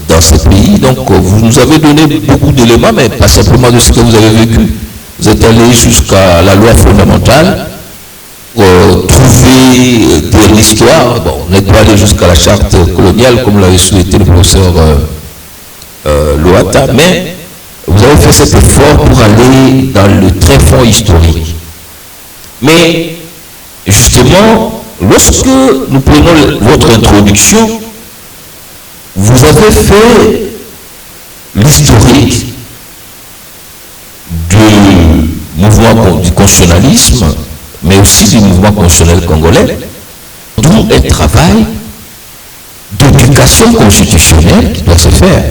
dans ce pays, donc vous nous avez donné beaucoup d'éléments, mais pas simplement de ce que vous avez vécu. Vous êtes allé jusqu'à la loi fondamentale, trouver de l'histoire. Bon, on n'est pas allé jusqu'à la charte coloniale comme l'avait souhaité le professeur Loata, mais vous avez fait cet effort pour aller dans le très fond historique. Mais justement, lorsque nous prenons votre introduction, vous avez fait l'historique du mouvement du constitutionnalisme, mais aussi du mouvement constitutionnel congolais, d'où un travail d'éducation constitutionnelle qui doit se faire.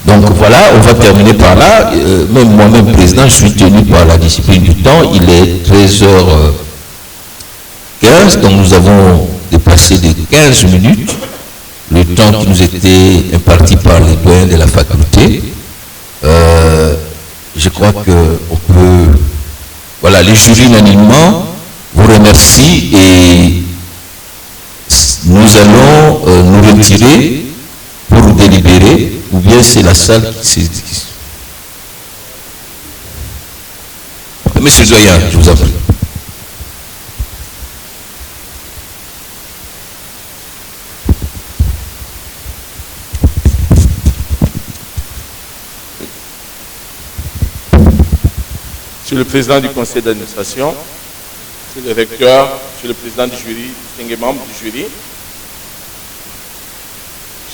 Donc voilà, on va terminer par là. Même moi-même, président, je suis tenu par la discipline du temps. Il est 13h15, donc nous avons dépassé de 15 minutes le temps qui nous était imparti par les doyens de la faculté. Je crois qu'on peut... Voilà, les jurys unanimement vous remercient et nous allons nous retirer pour délibérer, ou bien c'est la salle qui s'est... Monsieur le doyen, je vous en prie. Monsieur le président du conseil d'administration, monsieur le recteur, monsieur le président du jury, distingués membres du jury,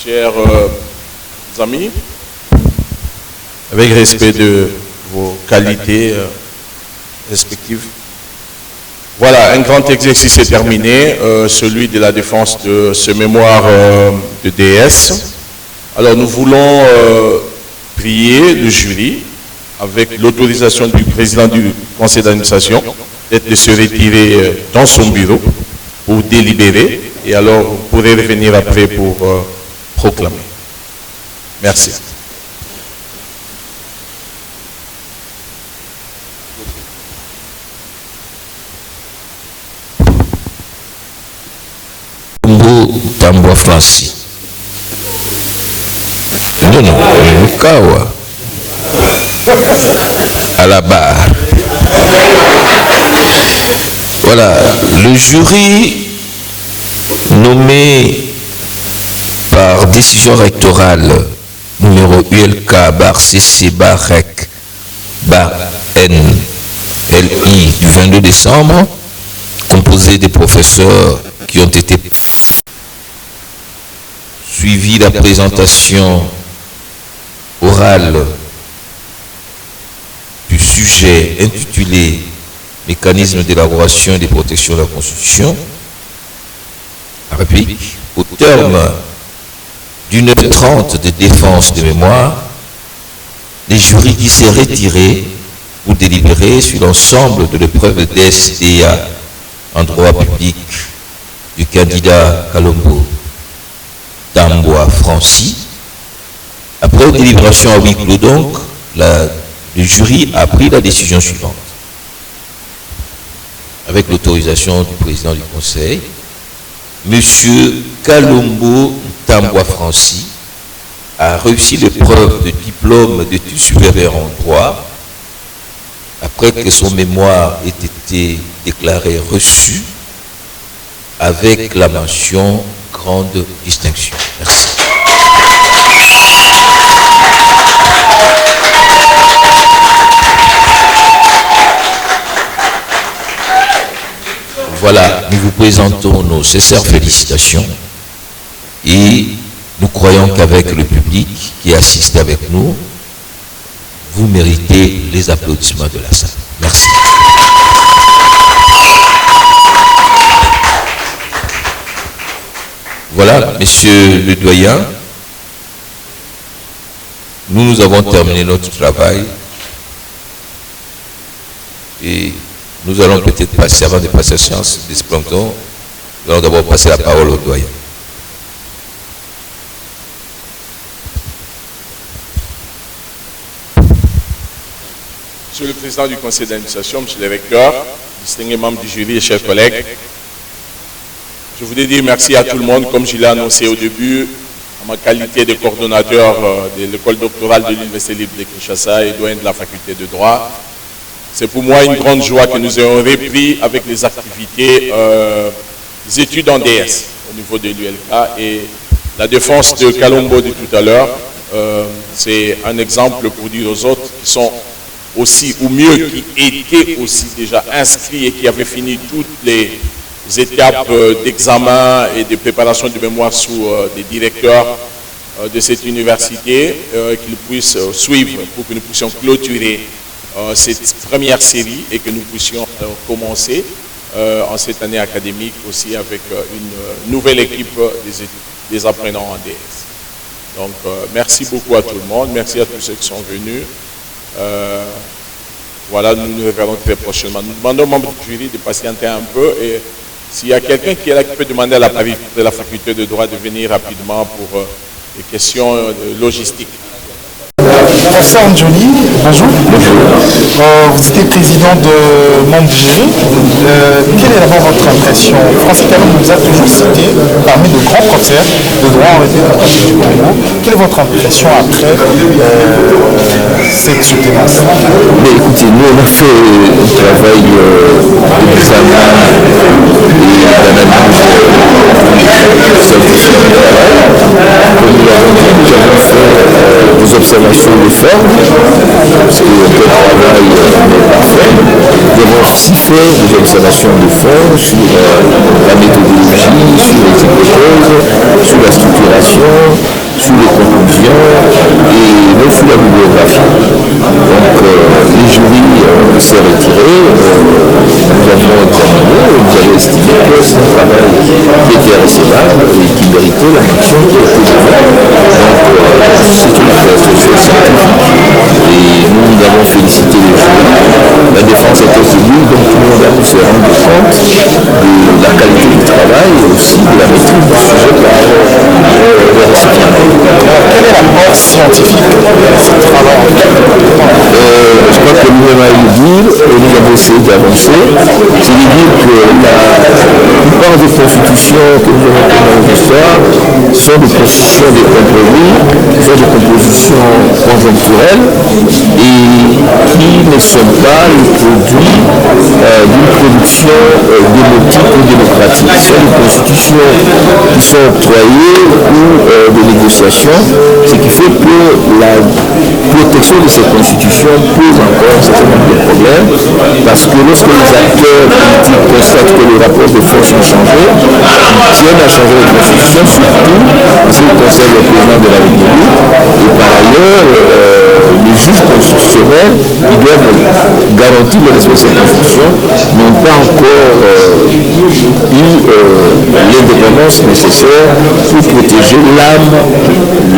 chers amis, avec respect de vos qualités respectives. Voilà, un grand exercice est terminé, celui de la défense de ce mémoire de DS. Alors nous voulons prier le jury, avec l'autorisation du président du conseil d'administration, de se retirer dans son bureau pour délibérer, et alors vous pourrez revenir après pour proclamer. Merci. Tamboa Francis. Non, Mukawa. À la barre. Voilà, le jury nommé par décision rectorale numéro ULK bar CC bar REC bar NLI du 22 décembre, composé des professeurs qui ont été suivi la présentation orale du sujet intitulé « Mécanisme d'élaboration et de protection de la Constitution », la République, au terme d'une heure 30 de défense de mémoire, les jurys qui s'est retiré pour délibérer sur l'ensemble de l'épreuve DSDA en droit public du candidat Kalombo Tamboa Francis. Après délibération à huis clos donc, le jury a pris la décision suivante. Avec l'autorisation du président du conseil, M. Kalombo Tamboa Francis a réussi l'épreuve de diplôme d'études supérieures en droit après que son mémoire ait été déclaré reçu avec la mention grande distinction. Merci. Voilà, nous vous présentons nos sincères félicitations et nous croyons qu'avec le public qui assiste avec nous, vous méritez les applaudissements de la salle. Merci. Voilà, Monsieur le doyen, nous avons terminé notre travail et nous allons peut-être passer, avant de passer à la séance d'explanton, nous allons d'abord passer la parole au doyen. Monsieur le Président du Conseil d'administration, Monsieur le Recteur, distingués membres du jury et chers collègues, je voudrais dire merci à tout le monde, comme je l'ai annoncé au début, en ma qualité de coordonnateur de l'école doctorale de l'Université libre de Kinshasa et doyen de la faculté de droit. C'est pour moi une grande joie que nous ayons repris avec les activités, les études en DS au niveau de l'ULK et la défense de Kalombo de tout à l'heure. C'est un exemple pour dire aux autres qui sont aussi, ou mieux, qui étaient aussi déjà inscrits et qui avaient fini toutes les étapes d'examen et de préparation de mémoire sous des directeurs de cette université, qu'ils puissent suivre pour que nous puissions clôturer cette première série et que nous puissions commencer en cette année académique aussi avec une nouvelle équipe des apprenants en DS. Donc merci beaucoup à tout le monde, merci à tous ceux qui sont venus. Voilà, nous nous reverrons très prochainement. Nous demandons aux membres du jury de patienter un peu et s'il y a quelqu'un qui est là qui peut demander à la de la faculté de droit de venir rapidement pour les questions logistiques. Professeur Anjoli, bonjour. Vous étiez président de membre du jury. Quelle est d'abord votre impression? Francis Kalombo vous a toujours cité parmi de grands professeurs de droit en République du Congo. Quelle est votre impression après cette soutenance? Mais écoutez, nous on a fait un travail d'examen et d'analyse certifiée de travail. Comme nous l'avons dit, nous avons fait des observations de forme, parce que le travail n'est pas fait. Nous avons aussi fait des observations de forme sur la méthodologie, sur les hypothèses, sur la structuration, sur les conclusions et même sur la bibliographie. Donc les jurys s'est retiré, nous avons examiné, nous avons estimé que c'est un travail qui était recevable et qui méritait la mention qui était donnée. Donc c'est une affaire très scientifique et nous avons félicité les jurys. La défense était tenue, donc tout le monde a pu se rendre compte de la qualité du travail et aussi de la maîtrise du sujet par rapport aux récipiendaires. Quelle est la mort scientifique de ce travail? Je crois que nous allons le dire, et nous avons essayé d'avancer, c'est de dire que la plupart des constitutions que nous avons connues dans l'histoire sont des constitutions de compromis, sont des compositions conjoncturelles et qui ne sont pas le produit d'une production démocratique ou démocratique. Ce sont des constitutions qui sont octroyées ou des négociations, ce qui fait que la protection de ces constitutions pose encore un certain nombre de problèmes, parce que lorsque les acteurs politiques constatent que les rapports de force ont changé, ils tiennent à changer les constitutions, surtout s'ils concernent le président de la République. Et par ailleurs, les juges constitutionnels, ils doivent garantir le respect de ces constitutions, n'ont pas encore eu l'indépendance nécessaire pour protéger l'âme,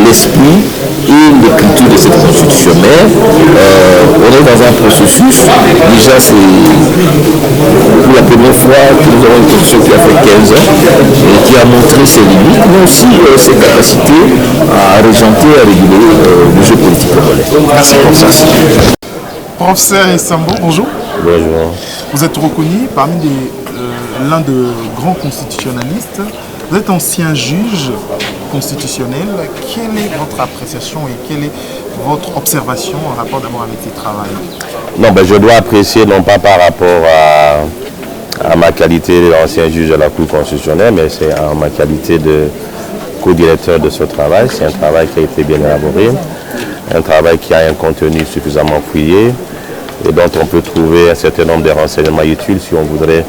l'esprit et l'écriture de cette constitution. Mais on est dans un processus, déjà c'est pour la première fois que nous avons une constitution qui a fait 15 ans et qui a montré ses limites, mais aussi ses capacités à régenter, à réguler le jeu politique congolais. Merci pour ça. Professeur Sambo, bonjour. Bonjour. Vous êtes reconnu parmi l'un des grands constitutionnalistes. Vous êtes ancien juge constitutionnel. Quelle est votre appréciation et quelle est votre observation en rapport d'abord avec ce travail? Non, je dois apprécier non pas par rapport à ma qualité d'ancien juge de la Cour constitutionnelle, mais c'est en ma qualité de co-directeur de ce travail. C'est un travail qui a été bien élaboré, un travail qui a un contenu suffisamment fouillé et dont on peut trouver un certain nombre de renseignements utiles si on voudrait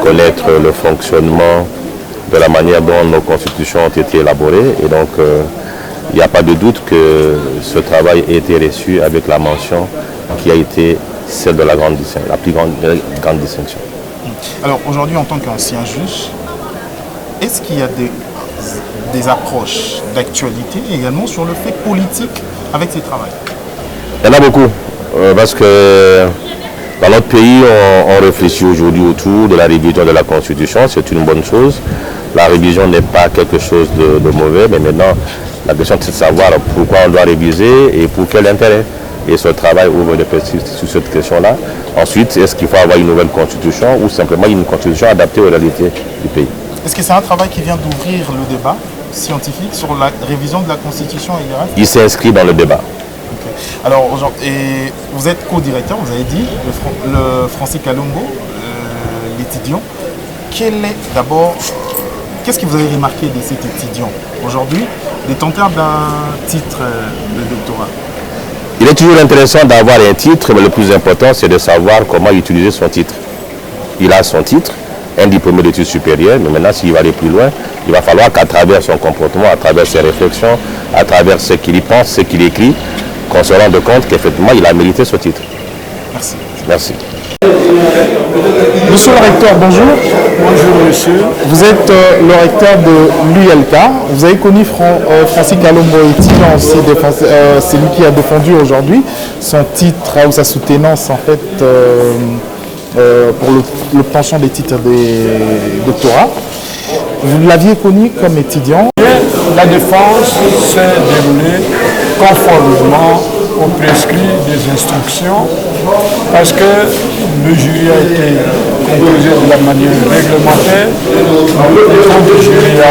connaître le fonctionnement de la manière dont nos constitutions ont été élaborées. Et donc, il n'y a pas de doute que ce travail a été reçu avec la mention qui a été celle de la plus grande distinction. Alors aujourd'hui, en tant qu'ancien juge, est-ce qu'il y a des approches d'actualité également sur le fait politique avec ces travaux? Il y en a beaucoup, parce que dans notre pays, on réfléchit aujourd'hui autour de la révision de la Constitution, c'est une bonne chose. La révision n'est pas quelque chose de mauvais, mais maintenant, la question c'est de savoir pourquoi on doit réviser et pour quel intérêt. Et ce travail ouvre des perspectives sur cette question-là. Ensuite, est-ce qu'il faut avoir une nouvelle constitution ou simplement une constitution adaptée aux réalités du pays? Est-ce que c'est un travail qui vient d'ouvrir le débat scientifique sur la révision de la constitution également? Il s'inscrit dans le débat. Okay. Alors, et vous êtes co-directeur, vous avez dit, le Francis Kalongo, l'étudiant. Qu'est-ce que vous avez remarqué de cet étudiant aujourd'hui, détenteur d'un titre de doctorat? Il est toujours intéressant d'avoir un titre, mais le plus important, c'est de savoir comment utiliser son titre. Il a son titre, un diplômé d'études supérieures, mais maintenant, s'il va aller plus loin, il va falloir qu'à travers son comportement, à travers ses réflexions, à travers ce qu'il y pense, ce qu'il écrit, qu'on se rende compte qu'effectivement, il a mérité ce titre. Merci. Merci. Monsieur le recteur, bonjour. Bonjour monsieur. Vous êtes le recteur de l'ULK. Vous avez connu Francis Kalongo, étudiant aussi, c'est lui qui a défendu aujourd'hui son titre ou sa soutenance en fait pour l'obtention des titres des doctorats. Vous l'aviez connu comme étudiant. La défense s'est déroulée conformément au prescrit des instructions parce que le jury a été composé de la manière réglementaire. Le jury a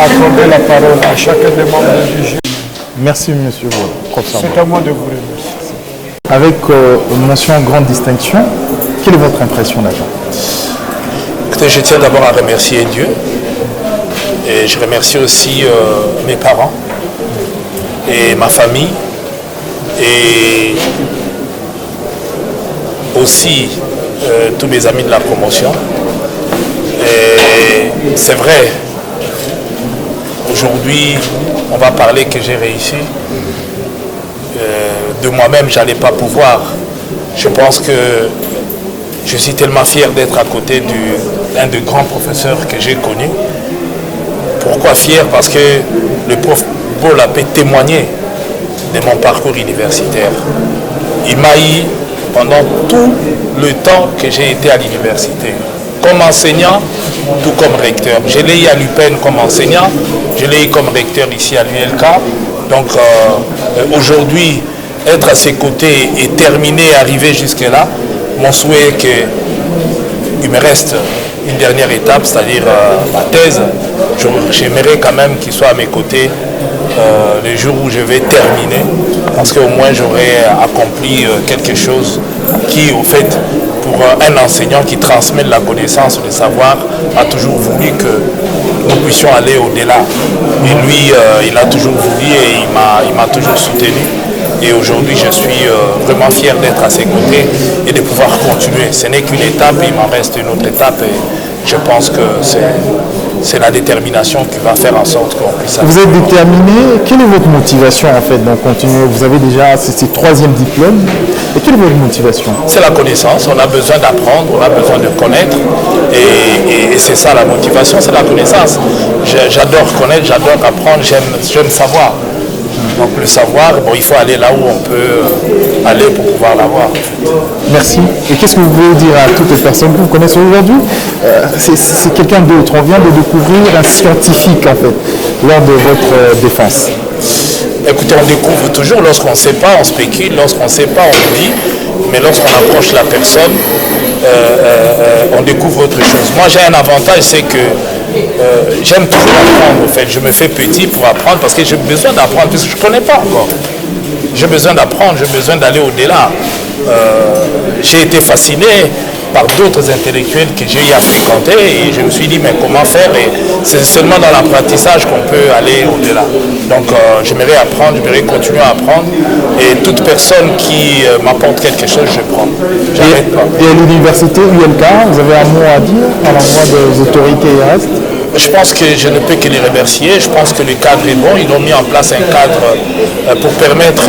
accordé la parole à chacun des membres du jury. Merci monsieur le professeur. C'est à moi de vous remercier. Avec une mention en grande distinction, quelle est votre impression là-dedans? Écoutez, je tiens d'abord à remercier Dieu et je remercie aussi mes parents et ma famille et aussi tous mes amis de la promotion. Et c'est vrai, aujourd'hui on va parler que j'ai réussi. De moi-même, je n'allais pas pouvoir. Je pense que je suis tellement fier d'être à côté d'un des grands professeurs que j'ai connu. Pourquoi fier? Parce que le prof Paul a pu témoigner de mon parcours universitaire. Il m'a eu pendant tout le temps que j'ai été à l'université, comme enseignant, tout comme recteur. Je l'ai eu à l'UPEN comme enseignant, je l'ai eu comme recteur ici à l'ULK. Donc aujourd'hui, être à ses côtés et terminer, arriver jusque-là, mon souhait est qu'il me reste une dernière étape, c'est-à-dire ma thèse. J'aimerais quand même qu'il soit à mes côtés le jour où je vais terminer, parce qu'au moins j'aurai accompli quelque chose qui, au fait, pour un enseignant qui transmet la connaissance, le savoir, a toujours voulu que nous puissions aller au-delà. Et lui, il a toujours voulu et il m'a toujours soutenu. Et aujourd'hui, je suis vraiment fier d'être à ses côtés et de pouvoir continuer. Ce n'est qu'une étape, il m'en reste une autre étape et je pense que c'est la détermination qui va faire en sorte qu'on puisse... Vous êtes déterminé. Quelle est votre motivation en fait donc continuer? Vous avez déjà ce troisième diplôme. Et quelle est votre motivation? C'est la connaissance. On a besoin d'apprendre, on a besoin de connaître. Et c'est ça la motivation, c'est la connaissance. J'adore connaître, j'adore apprendre, j'aime savoir. Donc le savoir, bon, il faut aller là où on peut aller pour pouvoir l'avoir. Merci. Et qu'est-ce que vous voulez dire à toutes les personnes que vous connaissez aujourd'hui? C'est quelqu'un d'autre. On vient de découvrir un scientifique en fait lors de votre défense. Écoutez, on découvre toujours. Lorsqu'on ne sait pas, on spécule. Lorsqu'on ne sait pas, on dit. Mais lorsqu'on approche la personne, on découvre autre chose. Moi, j'ai un avantage, c'est que j'aime toujours apprendre. En fait, je me fais petit pour apprendre parce que j'ai besoin d'apprendre, parce que je ne connais pas encore. J'ai besoin d'apprendre, j'ai besoin d'aller au-delà. J'ai été fasciné par d'autres intellectuels que j'ai eu à fréquenter et je me suis dit, mais comment faire? Et c'est seulement dans l'apprentissage qu'on peut aller au-delà. Donc, j'aimerais apprendre, j'aimerais continuer à apprendre. Et toute personne qui m'apporte quelque chose, je prends. J'arrête pas. Et à l'université ULK, vous avez un mot à dire à l'endroit des autorités et restes? je pense que je ne peux que les remercier. Je pense que le cadre est bon. Ils ont mis en place un cadre pour permettre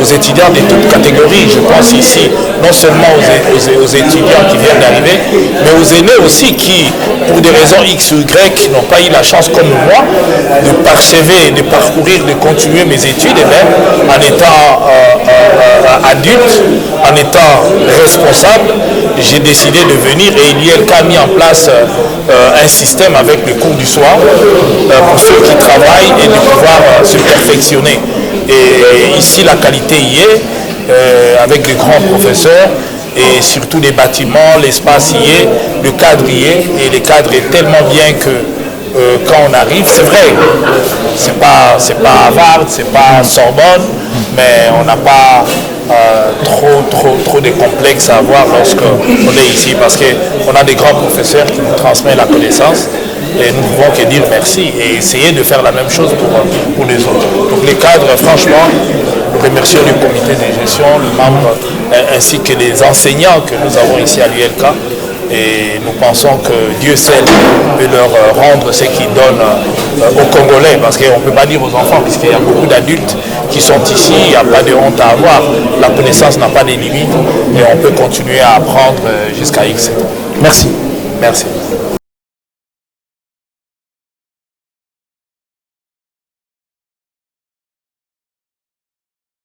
aux étudiants de toutes catégories, je pense ici, non seulement aux étudiants qui viennent d'arriver, mais aux aînés aussi qui, pour des raisons X ou Y, n'ont pas eu la chance comme moi de parsever, de parcourir, de continuer mes études, et même en étant adulte, en étant responsable, j'ai décidé de venir et l'ILK a mis en place un système avec le cours du soir pour ceux qui travaillent et de pouvoir se perfectionner. Et ici, la qualité y est, avec de grands professeurs et surtout les bâtiments, l'espace y est, le cadre y est, et le cadre est tellement bien que quand on arrive, c'est vrai, c'est pas Harvard, c'est pas Sorbonne, mais on n'a pas trop de complexes à avoir lorsqu'on est ici, parce qu'on a des grands professeurs qui nous transmettent la connaissance et nous ne pouvons que dire merci et essayer de faire la même chose pour les autres. Donc les cadres, franchement, nous remercions le comité de gestion, le membre, ainsi que les enseignants que nous avons ici à l'ULK. Et nous pensons que Dieu seul peut leur rendre ce qu'il donne aux Congolais, parce qu'on ne peut pas dire aux enfants, puisqu'il y a beaucoup d'adultes qui sont ici, il n'y a pas de honte à avoir, la connaissance n'a pas de limites et on peut continuer à apprendre jusqu'à X. Merci. Merci.